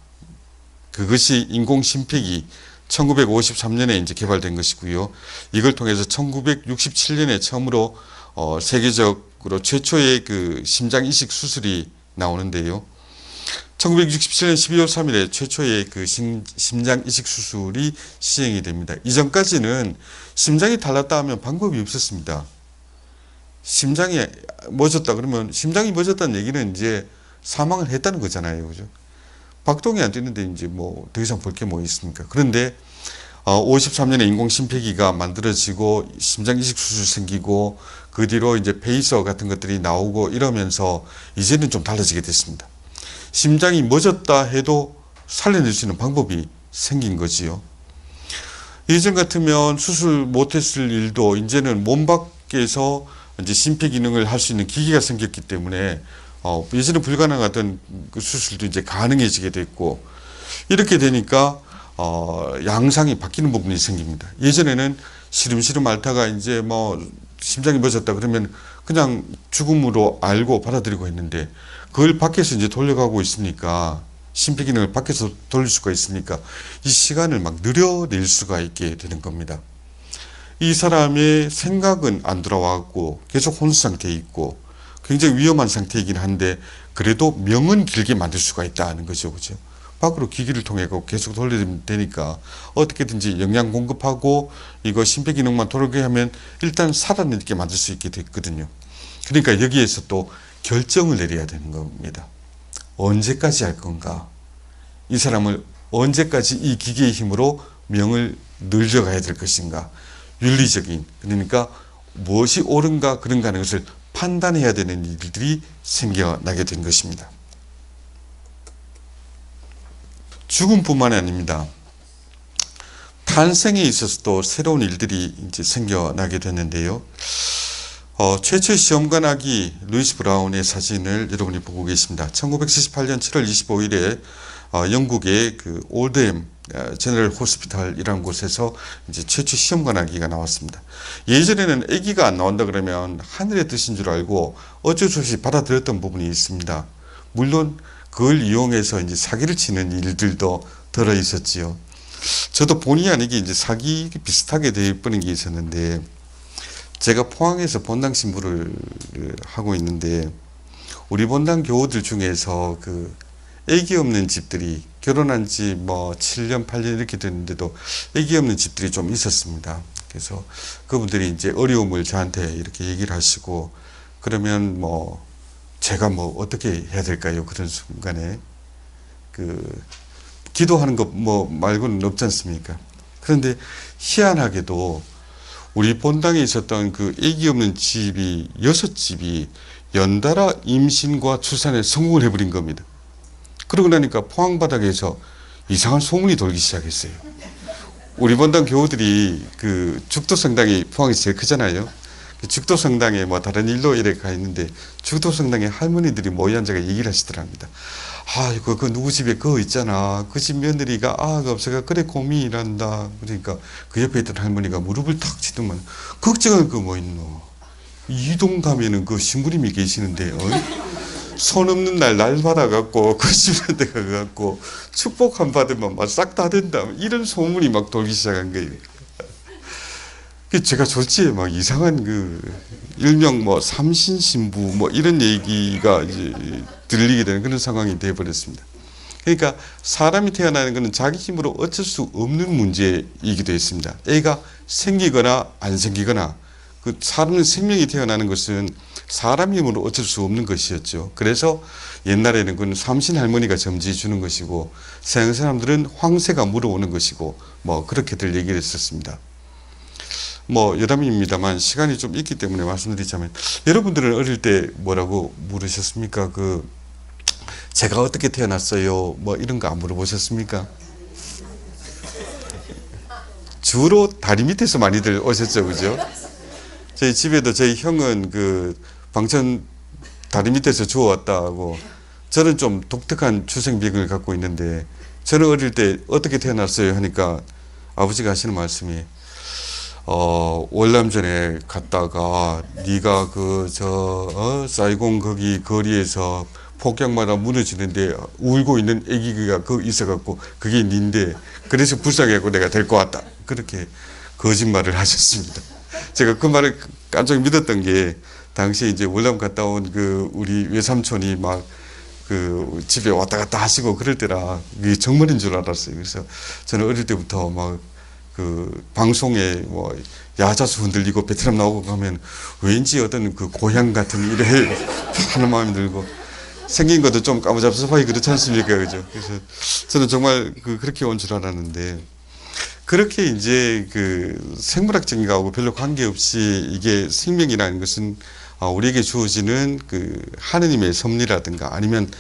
그것이 인공심폐기, 1953년에 이제 개발된 것이고요. 이걸 통해서 1967년에 처음으로 세계적으로 최초의 그 심장 이식 수술이 나오는데요. 1967년 12월 3일에 최초의 그 심장 이식 수술이 시행이 됩니다. 이전까지는 심장이 달랐다 하면 방법이 없었습니다. 심장이 멎었다 그러면, 심장이 멎었다는 얘기는 이제 사망을 했다는 거잖아요. 그죠? 박동이 안 뛰는데 이제 뭐 더 이상 볼 게 뭐 있습니까? 그런데 53년에 인공 심폐기가 만들어지고 심장 이식 수술 생기고 그 뒤로 이제 페이서 같은 것들이 나오고 이러면서 이제는 좀 달라지게 됐습니다. 심장이 멎었다 해도 살려낼 수 있는 방법이 생긴 거지요. 예전 같으면 수술 못했을 일도 이제는 몸 밖에서 이제 심폐 기능을 할 수 있는 기기가 생겼기 때문에 예전에 불가능하던 그 수술도 이제 가능해지게 됐고, 이렇게 되니까 양상이 바뀌는 부분이 생깁니다. 예전에는 시름시름 앓다가 이제 뭐 심장이 멎었다 그러면 그냥 죽음으로 알고 받아들이고 했는데, 그걸 밖에서 이제 돌려가고 있으니까, 심폐 기능을 밖에서 돌릴 수가 있으니까 이 시간을 막 늘려낼 수가 있게 되는 겁니다. 이 사람의 생각은 안 돌아왔고 계속 혼수 상태에 있고 굉장히 위험한 상태이긴 한데, 그래도 명은 길게 만들 수가 있다는 거죠. 그죠? 밖으로 기기를 통해 계속 돌리면 되니까 어떻게든지 영양 공급하고 이거 심폐 기능만 돌게 하면 일단 살아내게 만들 수 있게 됐거든요. 그러니까 여기에서 또 결정을 내려야 되는 겁니다. 언제까지 할 건가? 이 사람을 언제까지 이 기계의 힘으로 명을 늘려가야 될 것인가? 윤리적인, 그러니까 무엇이 옳은가 그런가 하는 것을 판단해야 되는 일들이 생겨나게 된 것입니다. 죽음뿐만이 아닙니다. 탄생에 있어서도 새로운 일들이 이제 생겨나게 됐는데요. 최초의 시험관아기 루이스 브라운의 사진을 여러분이 보고 계십니다. 1978년 7월 25일에 영국의 그 올드햄 제너럴 호스피탈이라는 곳에서 이제 최초 시험관아기가 나왔습니다. 예전에는 아기가 안 나온다 그러면 하늘의 뜻인 줄 알고 어쩔 수 없이 받아들였던 부분이 있습니다. 물론 그걸 이용해서 이제 사기를 치는 일들도 들어 있었지요. 저도 본의 아니게 이제 사기 비슷하게 되어버린 게 있었는데, 제가 포항에서 본당 신부를 하고 있는데, 우리 본당 교우들 중에서 그 아기 없는 집들이 결혼한 지 뭐 7년, 8년 이렇게 됐는데도 아기 없는 집들이 좀 있었습니다. 그래서 그분들이 이제 어려움을 저한테 이렇게 얘기를 하시고, 그러면 뭐 제가 뭐 어떻게 해야 될까요? 그런 순간에 기도하는 것 뭐 말고는 없지 않습니까? 그런데 희한하게도 우리 본당에 있었던 그 아기 없는 집이 6집이 연달아 임신과 출산에 성공을 해버린 겁니다. 그러고 나니까 포항 바닥에서 이상한 소문이 돌기 시작했어요. 우리 본당 교우들이 그 죽도성당이 포항에서 제일 크잖아요. 죽도성당에 뭐 다른 일로 이렇게 가 있는데, 죽도성당에 할머니들이 모여 앉아가 얘기를 하시더랍니다. 그 누구 집에 그거 있잖아. 그 집 며느리가 아가 없어가 그래 고민이란다. 그러니까 그 옆에 있던 할머니가 무릎을 탁 치더만, 걱정할 거 뭐 있노. 이동 가면은 그 신부님이 계시는데, 손 없는 날 받아갖고 그 집에 가갖고 축복 한 받으면 막 싹 다 된다. 이런 소문이 막 돌기 시작한 거예요. 제가 졸지에 막 이상한 일명 뭐 삼신신부 뭐 이런 얘기가 이제 들리게 되는 그런 상황이 되어버렸습니다. 그러니까 사람이 태어나는 것은 자기 힘으로 어쩔 수 없는 문제이기도 했습니다. 애가 생기거나 안 생기거나, 그 사람의 생명이 태어나는 것은 사람 힘으로 어쩔 수 없는 것이었죠. 그래서 옛날에는 그건 삼신 할머니가 점지해 주는 것이고, 서양 사람들은 황새가 물어오는 것이고, 뭐 그렇게들 얘기를 했었습니다. 뭐 여담입니다만 시간이 좀 있기 때문에 말씀드리자면, 여러분들은 어릴 때 뭐라고 물으셨습니까? 제가 어떻게 태어났어요? 뭐 이런 거 안 물어보셨습니까? 주로 다리 밑에서 많이들 오셨죠, 그죠? 저희 집에도 저희 형은 방천 다리 밑에서 주워왔다고. 저는 좀 독특한 출생비경을 갖고 있는데, 저는 어릴 때 어떻게 태어났어요 하니까 아버지가 하시는 말씀이, 월남전에 갔다가 네가 사이공 거기 거리에서 폭격마다 무너지는데 울고 있는 애기가 있어갖고 그게 니인데, 그래서 불쌍해갖고 내가 데리고 왔다. 그렇게 거짓말을 하셨습니다. 제가 그 말을 깜짝 믿었던 게, 당시에 이제 월남 갔다 온 우리 외삼촌이 막 집에 왔다 갔다 하시고 그럴 때라 이게 정말인 줄 알았어요. 그래서 저는 어릴 때부터 막 방송에 뭐 야자수 흔들리고 베트남 나오고 가면 왠지 어떤 고향 같은 이래 하는 마음이 들고, 생긴 것도 좀 까무잡잡하게 그렇지 않습니까? 그죠? 그래서 저는 정말 그렇게 온 줄 알았는데, 그렇게 이제 그 생물학적인 거하고 별로 관계없이 이게 생명이라는 것은 우리에게 주어지는 그 하느님의 섭리라든가 아니면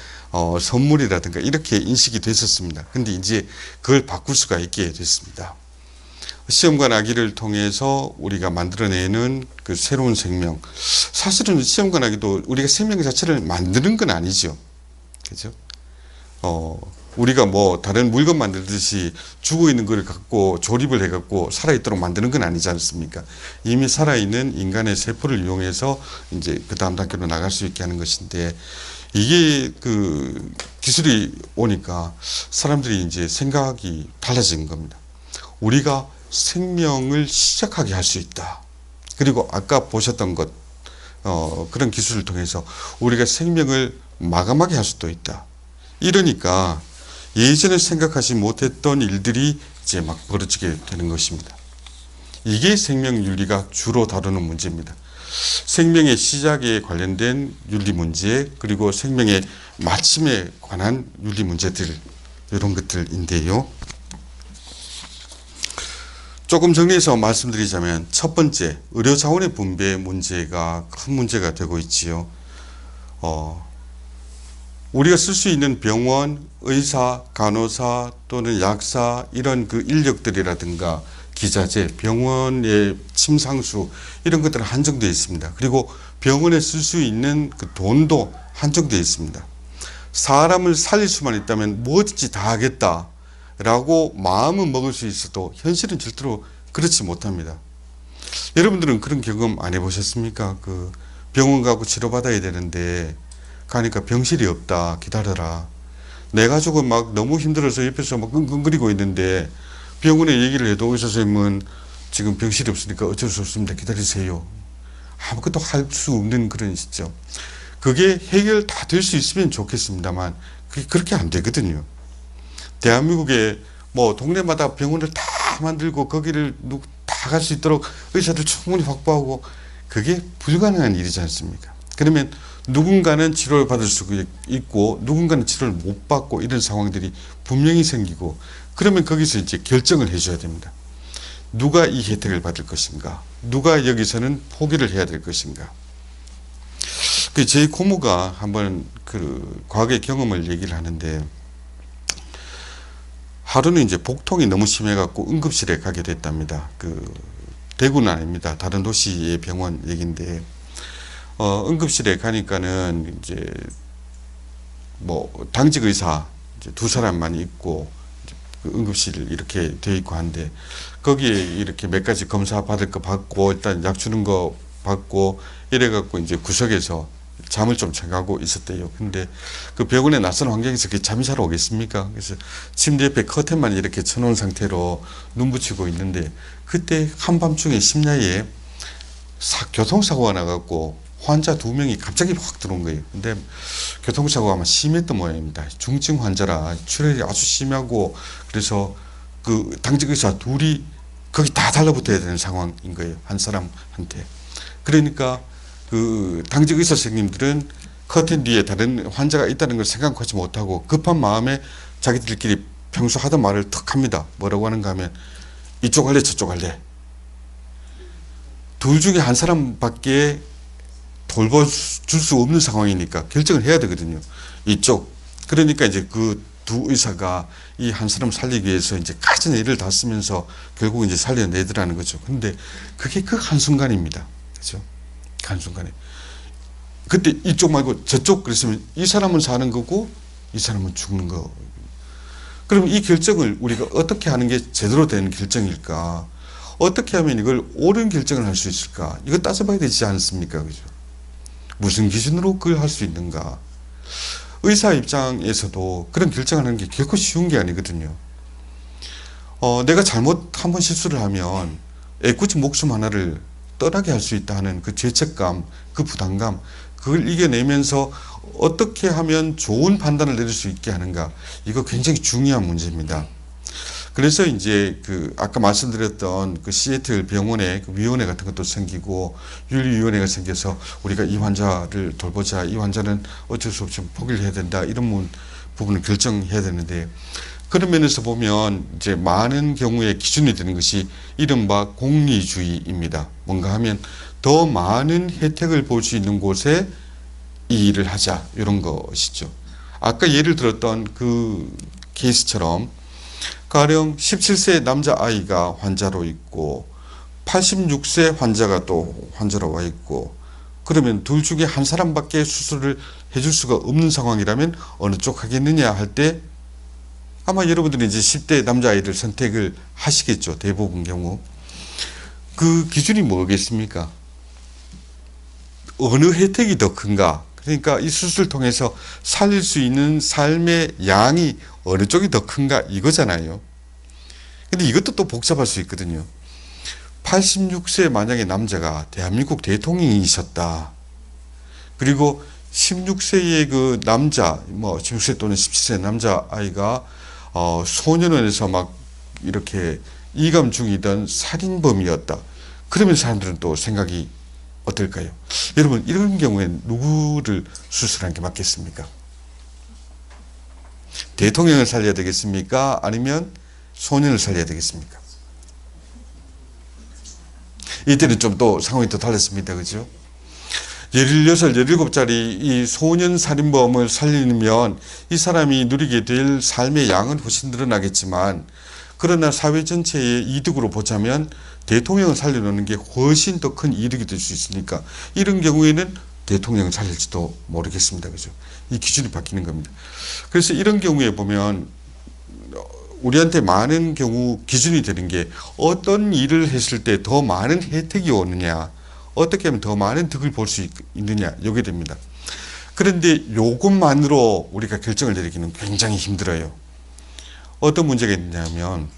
선물이라든가 이렇게 인식이 됐었습니다. 근데 이제 그걸 바꿀 수가 있게 됐습니다. 시험관 아기를 통해서 우리가 만들어내는 그 새로운 생명. 사실은 시험관 아기도 우리가 생명 자체를 만드는 건 아니죠. 그죠? 우리가 뭐 다른 물건 만들듯이 죽어 있는 걸 갖고 조립을 해갖고 살아있도록 만드는 건 아니지 않습니까? 이미 살아있는 인간의 세포를 이용해서 이제 그 다음 단계로 나갈 수 있게 하는 것인데, 이게 그 기술이 오니까 사람들이 이제 생각이 달라진 겁니다. 우리가 생명을 시작하게 할 수 있다. 그리고 아까 보셨던 것, 그런 기술을 통해서 우리가 생명을 마감하게 할 수도 있다. 이러니까 예전에 생각하지 못했던 일들이 이제 막 벌어지게 되는 것입니다. 이게 생명윤리가 주로 다루는 문제입니다. 생명의 시작에 관련된 윤리 문제, 그리고 생명의 마침에 관한 윤리 문제들, 이런 것들인데요. 조금 정리해서 말씀드리자면, 첫 번째, 의료 자원의 분배 문제가 큰 문제가 되고 있지요. 우리가 쓸 수 있는 병원, 의사, 간호사 또는 약사, 이런 그 인력들이라든가 기자재, 병원의 침상수, 이런 것들은 한정되어 있습니다. 그리고 병원에 쓸 수 있는 그 돈도 한정되어 있습니다. 사람을 살릴 수만 있다면 뭐든지 다 하겠다라고 마음은 먹을 수 있어도 현실은 절대로 그렇지 못합니다. 여러분들은 그런 경험 안 해보셨습니까? 그 병원 가고 치료받아야 되는데 가니까 병실이 없다, 기다려라. 내 가족은 막 너무 힘들어서 옆에서 막 끙끙거리고 있는데 병원에 얘기를 해도 의사 선생님은 지금 병실이 없으니까 어쩔 수 없습니다, 기다리세요. 아무것도 할 수 없는 그런 시점. 그게 해결 다 될 수 있으면 좋겠습니다만 그게 그렇게 안 되거든요. 대한민국에 뭐 동네마다 병원을 다 만들고 거기를 다 갈 수 있도록 의사들 충분히 확보하고, 그게 불가능한 일이지 않습니까? 그러면 누군가는 치료를 받을 수 있고 누군가는 치료를 못 받고, 이런 상황들이 분명히 생기고, 그러면 거기서 이제 결정을 해줘야 됩니다. 누가 이 혜택을 받을 것인가, 누가 여기서는 포기를 해야 될 것인가. 제 고모가 한번 그 과거의 경험을 얘기를 하는데, 하루는 이제 복통이 너무 심해갖고 응급실에 가게 됐답니다. 그 대구는 아닙니다. 다른 도시의 병원 얘기인데, 응급실에 가니까는 이제 뭐 당직 의사 이제 2사람만 있고, 그 응급실 이렇게 되어 있고 한데, 거기에 이렇게 몇 가지 검사 받을 거 받고, 일단 약 주는 거 받고, 이래갖고 이제 구석에서 잠을 좀 청하고 있었대요. 근데 그 병원의 낯선 환경에서 그 잠이 잘 오겠습니까? 그래서 침대 옆에 커튼만 이렇게 쳐놓은 상태로 눈 붙이고 있는데, 그때 한밤중에 심야에 교통사고가 나갖고 환자 2명이 갑자기 확 들어온 거예요. 근데 교통사고가 아마 심했던 모양입니다. 중증 환자라 출혈이 아주 심하고, 그래서 그 당직 의사 2이 거기 다 달라붙어야 되는 상황인 거예요, 한 사람한테. 그러니까 그 당직 의사 선생님들은 커튼 뒤에 다른 환자가 있다는 걸 생각하지 못하고 급한 마음에 자기들끼리 평소 하던 말을 턱 합니다. 뭐라고 하는가 하면, 이쪽 할래 저쪽 할래. 둘 중에 한 사람밖에 돌봐줄 수 없는 상황이니까 결정을 해야 되거든요. 이쪽. 그러니까 이제 그 2 의사가 이 한 사람 살리기 위해서 이제 가진 애를 다 쓰면서 결국 이제 살려내더라는 거죠. 근데 그게 그 한순간입니다. 그죠? 한순간에. 그때 이쪽 말고 저쪽, 그랬으면 이 사람은 사는 거고 이 사람은 죽는 거. 그럼 이 결정을 우리가 어떻게 하는 게 제대로 된 결정일까? 어떻게 하면 이걸 옳은 결정을 할 수 있을까? 이거 따져봐야 되지 않습니까? 그죠? 무슨 기준으로 그걸 할 수 있는가? 의사 입장에서도 그런 결정을 하는 게 결코 쉬운 게 아니거든요. 내가 잘못 한번 실수를 하면 애꿎은 목숨 하나를 떠나게 할 수 있다 하는 그 죄책감, 그 부담감, 그걸 이겨내면서 어떻게 하면 좋은 판단을 내릴 수 있게 하는가, 이거 굉장히 중요한 문제입니다. 그래서 이제 그 아까 말씀드렸던 그 시애틀 병원에 그 위원회 같은 것도 생기고, 윤리위원회가 생겨서 우리가 이 환자를 돌보자, 이 환자는 어쩔 수 없이 포기를 해야 된다, 이런 부분을 결정해야 되는데, 그런 면에서 보면 이제 많은 경우에 기준이 되는 것이 이른바 공리주의입니다. 뭔가 하면 더 많은 혜택을 볼 수 있는 곳에 이 일을 하자, 이런 것이죠. 아까 예를 들었던 그 케이스처럼 가령 17세 남자아이가 환자로 있고 86세 환자가 또 환자로 와 있고, 그러면 둘 중에 한 사람밖에 수술을 해줄 수가 없는 상황이라면 어느 쪽 하겠느냐 할 때 아마 여러분들이 이제 10대 남자아이를 선택을 하시겠죠. 대부분 경우. 그 기준이 뭐겠습니까? 어느 혜택이 더 큰가? 그러니까 이 수술을 통해서 살릴 수 있는 삶의 양이 어느 쪽이 더 큰가? 이거잖아요. 근데 이것도 또 복잡할 수 있거든요. 86세 만약에 남자가 대한민국 대통령이셨다. 그리고 16세의 그 남자, 뭐 16세 또는 17세 남자아이가 소년원에서 막 이렇게 이감 중이던 살인범이었다. 그러면 사람들은 또 생각이 어떨까요? 여러분, 이런 경우엔 누구를 수술하는 게 맞겠습니까? 대통령을 살려야 되겠습니까? 아니면 소년을 살려야 되겠습니까? 이때는 좀 또 상황이 더 달랐습니다. 그죠? 16, 17짜리 이 소년 살인범을 살리면 이 사람이 누리게 될 삶의 양은 훨씬 늘어나겠지만, 그러나 사회 전체의 이득으로 보자면 대통령을 살려놓는 게 훨씬 더 큰 이득이 될 수 있으니까 이런 경우에는 대통령을 살릴지도 모르겠습니다. 그죠? 이 기준이 바뀌는 겁니다. 그래서 이런 경우에 보면 우리한테 많은 경우 기준이 되는 게 어떤 일을 했을 때 더 많은 혜택이 오느냐, 어떻게 하면 더 많은 득을 볼 수 있느냐, 이게 됩니다. 그런데 이것만으로 우리가 결정을 내리기는 굉장히 힘들어요. 어떤 문제가 있냐면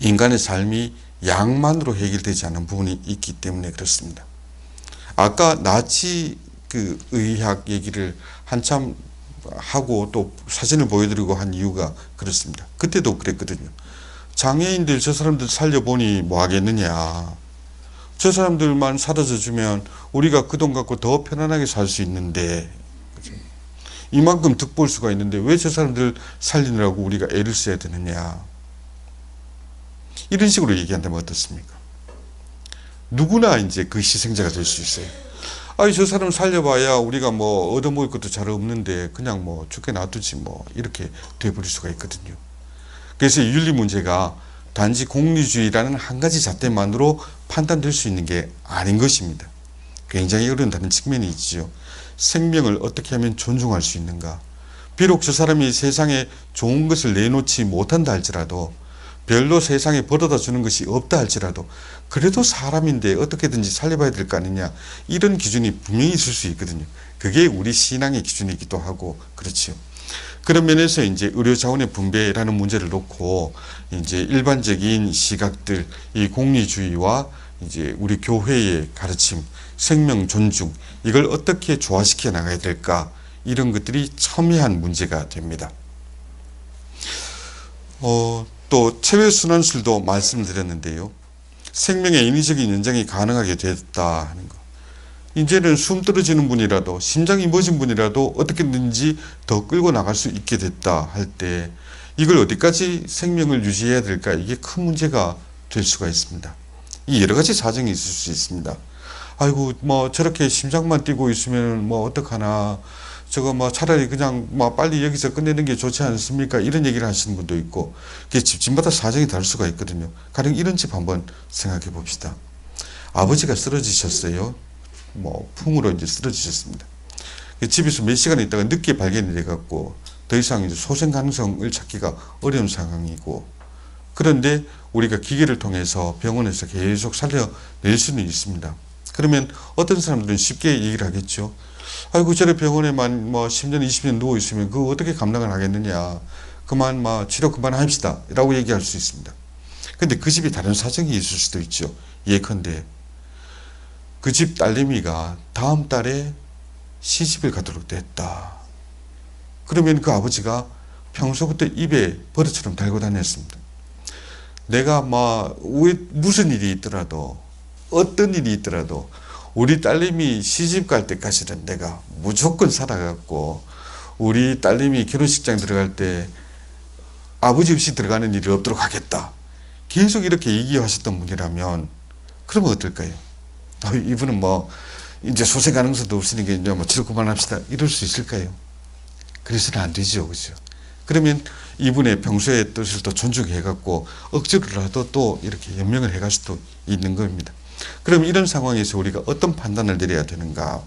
인간의 삶이 양만으로 해결되지 않는 부분이 있기 때문에 그렇습니다. 아까 나치 그 의학 얘기를 한참 하고 또 사진을 보여드리고 한 이유가 그렇습니다. 그때도 그랬거든요. 장애인들 저 사람들 살려보니 뭐 하겠느냐. 저 사람들만 사라져 주면 우리가 그 돈 갖고 더 편안하게 살 수 있는데, 이만큼 득 볼 수가 있는데 왜 저 사람들 살리느라고 우리가 애를 써야 되느냐. 이런 식으로 얘기한다면 어떻습니까? 누구나 이제 그 희생자가 될 수 있어요. 아니, 저 사람 살려봐야 우리가 뭐 얻어먹을 것도 잘 없는데 그냥 뭐 죽게 놔두지 뭐, 이렇게 돼버릴 수가 있거든요. 그래서 윤리 문제가 단지 공리주의라는 한 가지 잣대만으로 판단될 수 있는 게 아닌 것입니다. 굉장히 어려운 다른 측면이 있지요. 생명을 어떻게 하면 존중할 수 있는가. 비록 저 사람이 세상에 좋은 것을 내놓지 못한다 할지라도, 별로 세상에 벌어다 주는 것이 없다 할지라도 그래도 사람인데 어떻게든지 살려봐야 될 거 아니냐, 이런 기준이 분명히 있을 수 있거든요. 그게 우리 신앙의 기준이기도 하고 그렇지요. 그런 면에서 이제 의료 자원의 분배라는 문제를 놓고 이제 일반적인 시각들, 이 공리주의와 이제 우리 교회의 가르침, 생명 존중, 이걸 어떻게 조화시켜 나가야 될까, 이런 것들이 첨예한 문제가 됩니다. 또 체외순환술도 말씀드렸는데요. 생명의 인위적인 연장이 가능하게 됐다 하는 거. 이제는 숨 떨어지는 분이라도, 심장이 멎은 분이라도 어떻게든지 더 끌고 나갈 수 있게 됐다 할 때 이걸 어디까지 생명을 유지해야 될까, 이게 큰 문제가 될 수가 있습니다. 이 여러 가지 사정이 있을 수 있습니다. 아이고 뭐 저렇게 심장만 뛰고 있으면 뭐 어떡하나, 저거 뭐 차라리 그냥 뭐 빨리 여기서 끝내는 게 좋지 않습니까? 이런 얘기를 하시는 분도 있고, 그게 집마다 사정이 다를 수가 있거든요. 가령 이런 집 한번 생각해 봅시다. 아버지가 쓰러지셨어요. 뭐 풍으로 이제 쓰러지셨습니다. 집에서 몇 시간 있다가 늦게 발견이 돼갖고 더 이상 이제 소생 가능성을 찾기가 어려운 상황이고, 그런데 우리가 기계를 통해서 병원에서 계속 살려낼 수는 있습니다. 그러면 어떤 사람들은 쉽게 얘기를 하겠죠. 아이고 저래 병원에만 뭐 10년 20년 누워 있으면 그거 어떻게 감당을 하겠느냐, 그만 뭐 치료 그만합시다 라고 얘기할 수 있습니다. 근데 그 집이 다른 사정이 있을 수도 있죠. 예컨대 그 집 딸내미가 다음 달에 시집을 가도록 됐다. 그러면 그 아버지가 평소부터 입에 버릇처럼 달고 다녔습니다. 내가 뭐 무슨 일이 있더라도, 어떤 일이 있더라도 우리 딸내미 시집 갈 때까지는 내가 무조건 살아갖고, 우리 딸내미 결혼식장 들어갈 때 아버지 없이 들어가는 일이 없도록 하겠다. 계속 이렇게 얘기하셨던 분이라면 그러면 어떨까요? 이분은 뭐 이제 소생 가능성도 없으니까 이제 뭐 치료 그만합시다. 이럴 수 있을까요? 그래서는 안 되죠. 그죠? 그러면 이분의 평소의 뜻을 또 존중해갖고 억지로라도 또 이렇게 연명을 해갈 수도 있는 겁니다. 그럼 이런 상황에서 우리가 어떤 판단을 내려야 되는가?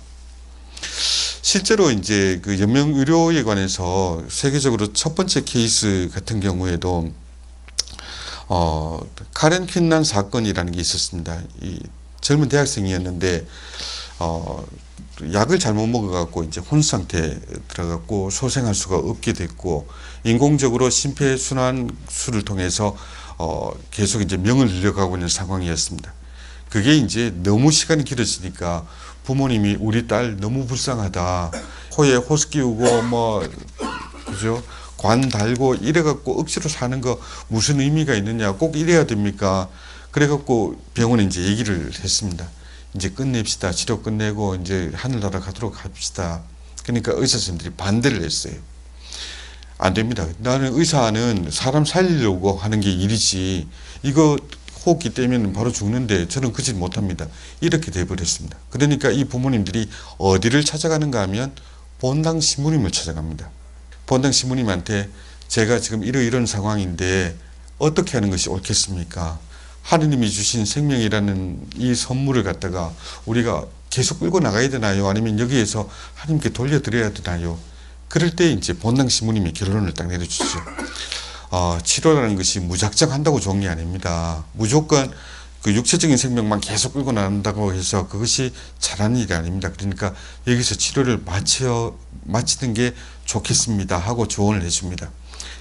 실제로 이제 그 연명 의료에 관해서 세계적으로 첫 번째 케이스 같은 경우에도 카렌 퀸난 사건이라는 게 있었습니다. 이 젊은 대학생이었는데 약을 잘못 먹어갖고 이제 혼 상태에 들어갔고 소생할 수가 없게 됐고 인공적으로 심폐순환술을 통해서 계속 이제 명을 늘려가고 있는 상황이었습니다. 그게 이제 너무 시간이 길어지니까 부모님이 우리 딸 너무 불쌍하다. 코에 호스 끼우고 뭐 그죠? 관 달고 이래갖고 억지로 사는 거 무슨 의미가 있느냐? 꼭 이래야 됩니까? 그래갖고 병원에 이제 얘기를 했습니다. 이제 끝냅시다. 치료 끝내고 이제 하늘나라 가도록 합시다. 그러니까 의사 선생님들이 반대를 했어요. 안 됩니다. 나는 의사는 사람 살리려고 하는 게 일이지. 이거 호흡기 때문에 바로 죽는데 저는 그 짓 못합니다. 이렇게 돼버렸습니다. 그러니까 이 부모님들이 어디를 찾아가는가 하면 본당 신부님을 찾아갑니다. 본당 신부님한테 제가 지금 이런 상황인데 어떻게 하는 것이 옳겠습니까? 하느님이 주신 생명이라는 이 선물을 갖다가 우리가 계속 끌고 나가야 되나요? 아니면 여기에서 하나님께 돌려드려야 되나요? 그럴 때 이제 본당 신부님이 결론을 딱 내려주죠. 치료라는 것이 무작정 한다고 좋은 게 아닙니다. 무조건 그 육체적인 생명만 계속 끌고 나간다고 해서 그것이 잘하는 일이 아닙니다. 그러니까 여기서 치료를 마치는 게 좋겠습니다 하고 조언을 해줍니다.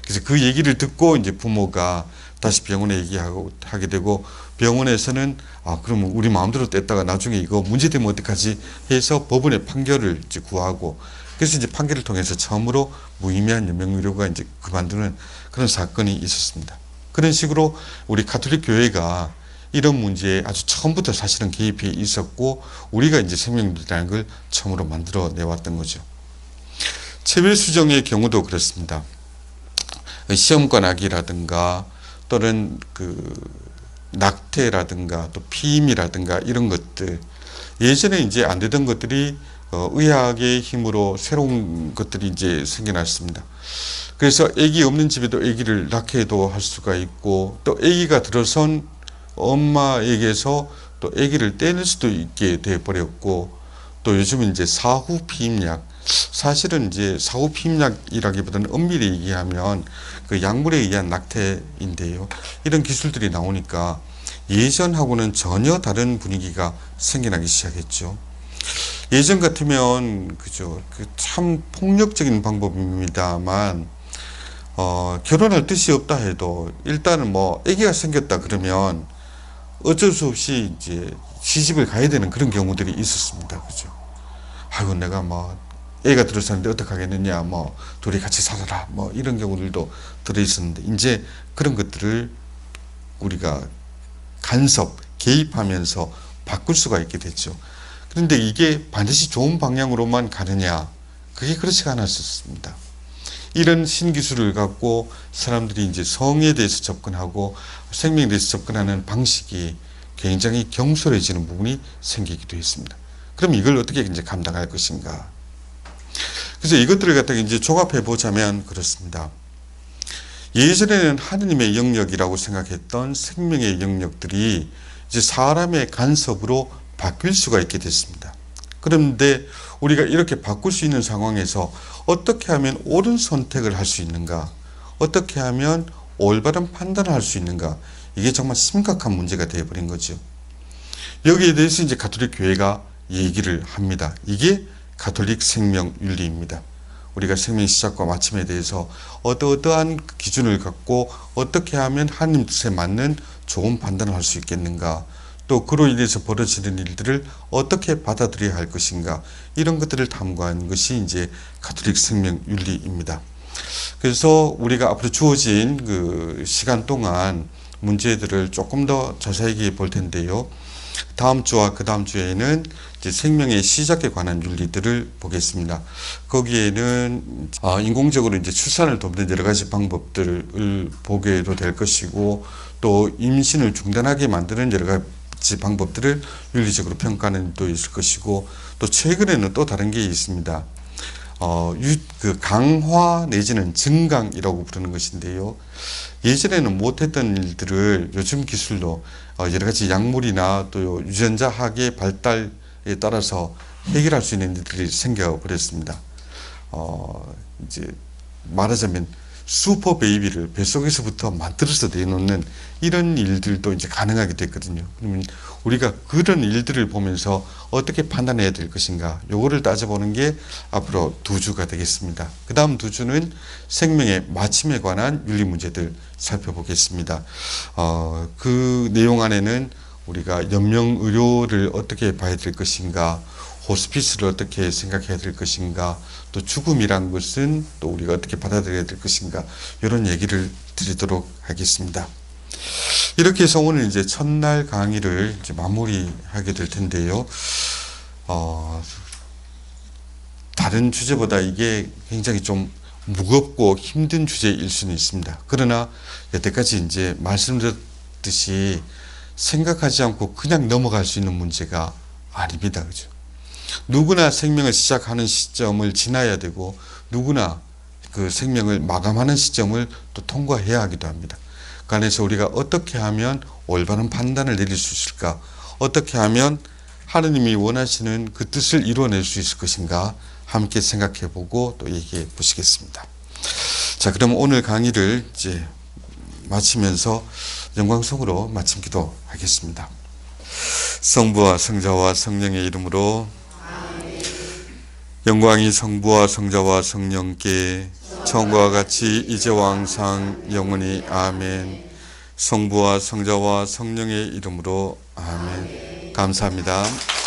그래서 그 얘기를 듣고 이제 부모가 다시 병원에 얘기하게 되고 병원에서는 그러면 우리 마음대로 뗐다가 나중에 이거 문제되면 어떡하지 해서 법원의 판결을 이제 구하고 그래서 이제 판결을 통해서 처음으로 무의미한 연명의료가 이제 그만두는 그런 사건이 있었습니다. 그런 식으로 우리 가톨릭 교회가 이런 문제에 아주 처음부터 사실은 개입해 있었고 우리가 이제 생명이라는 걸 처음으로 만들어 내왔던 거죠. 체외 수정의 경우도 그렇습니다. 시험관 아기라든가 또는 그 낙태라든가 또 피임이라든가 이런 것들 예전에 이제 안 되던 것들이 의학의 힘으로 새로운 것들이 이제 생겨났습니다. 그래서 아기 없는 집에도 아기를 낳게도 할 수가 있고 또 아기가 들어선 엄마에게서 또 아기를 떼낼 수도 있게 돼 버렸고 또 요즘은 이제 사후 피임약 사실은 이제 사후 피임약이라기보다는 엄밀히 얘기하면 그 약물에 의한 낙태인데요. 이런 기술들이 나오니까 예전하고는 전혀 다른 분위기가 생겨나기 시작했죠. 예전 같으면 그죠 그 참 폭력적인 방법입니다만 결혼할 뜻이 없다 해도 일단은 뭐 아기가 생겼다 그러면 어쩔 수 없이 이제 시집을 가야 되는 그런 경우들이 있었습니다. 그죠? 아이고 내가 뭐 애가 들어섰는데 어떡하겠느냐 뭐 둘이 같이 살아라 뭐 이런 경우들도 들어있었는데 이제 그런 것들을 우리가 간섭 개입하면서 바꿀 수가 있게 됐죠. 그런데 이게 반드시 좋은 방향으로만 가느냐 그게 그렇지가 않았었습니다. 이런 신기술을 갖고 사람들이 이제 성에 대해서 접근하고 생명에 대해서 접근하는 방식이 굉장히 경솔해지는 부분이 생기기도 했습니다. 그럼 이걸 어떻게 이제 감당할 것인가? 그래서 이것들을 갖다가 이제 종합해 보자면 그렇습니다. 예전에는 하느님의 영역이라고 생각했던 생명의 영역들이 이제 사람의 간섭으로 바뀔 수가 있게 됐습니다. 그런데 우리가 이렇게 바꿀 수 있는 상황에서 어떻게 하면 옳은 선택을 할 수 있는가? 어떻게 하면 올바른 판단을 할 수 있는가? 이게 정말 심각한 문제가 되어버린 거죠. 여기에 대해서 이제 가톨릭 교회가 얘기를 합니다. 이게 가톨릭 생명윤리입니다. 우리가 생명의 시작과 마침에 대해서 어떠한 기준을 갖고 어떻게 하면 하나님 뜻에 맞는 좋은 판단을 할 수 있겠는가? 또 그로 인해서 벌어지는 일들을 어떻게 받아들여야 할 것인가? 이런 것들을 탐구하는 것이 이제 가톨릭 생명윤리입니다. 그래서 우리가 앞으로 주어진 그 시간 동안 문제들을 조금 더 자세하게 볼 텐데요. 다음 주와 그 다음 주에는 이제 생명의 시작에 관한 윤리들을 보겠습니다. 거기에는 인공적으로 이제 출산을 돕는 여러 가지 방법들을 보게도 될 것이고, 또 임신을 중단하게 만드는 여러 가지 방법들을 윤리적으로 평가하는 또 있을 것이고, 또 최근에는 또 다른 게 있습니다. 그 강화 내지는 증강이라고 부르는 것인데요. 예전에는 못했던 일들을 요즘 기술로 여러 가지 약물이나 또 유전자학의 발달에 따라서 해결할 수 있는 일들이 생겨버렸습니다. 이제 말하자면 슈퍼 베이비를 뱃속에서부터 만들어서 내놓는 이런 일들도 이제 가능하게 됐거든요. 그러면 우리가 그런 일들을 보면서 어떻게 판단해야 될 것인가, 요거를 따져보는 게 앞으로 두 주가 되겠습니다. 그 다음 두 주는 생명의 마침에 관한 윤리 문제들 살펴보겠습니다. 그 내용 안에는 우리가 연명의료를 어떻게 봐야 될 것인가, 호스피스를 어떻게 생각해야 될 것인가, 또 죽음이란 것은 또 우리가 어떻게 받아들여야 될 것인가, 이런 얘기를 드리도록 하겠습니다. 이렇게 해서 오늘 이제 첫날 강의를 이제 마무리하게 될 텐데요. 다른 주제보다 이게 굉장히 좀 무겁고 힘든 주제일 수는 있습니다. 그러나 여태까지 이제 말씀드렸듯이 생각하지 않고 그냥 넘어갈 수 있는 문제가 아닙니다. 그죠? 누구나 생명을 시작하는 시점을 지나야 되고, 누구나 그 생명을 마감하는 시점을 또 통과해야 하기도 합니다. 그 안에서 우리가 어떻게 하면 올바른 판단을 내릴 수 있을까? 어떻게 하면 하느님이 원하시는 그 뜻을 이루어낼 수 있을 것인가? 함께 생각해 보고 또 얘기해 보시겠습니다. 자, 그럼 오늘 강의를 이제 마치면서 영광송으로 마침 기도하겠습니다. 성부와 성자와 성령의 이름으로 영광이 성부와 성자와 성령께 처음과 같이 이제와 항상 영원히 아멘. 성부와 성자와 성령의 이름으로 아멘. 감사합니다.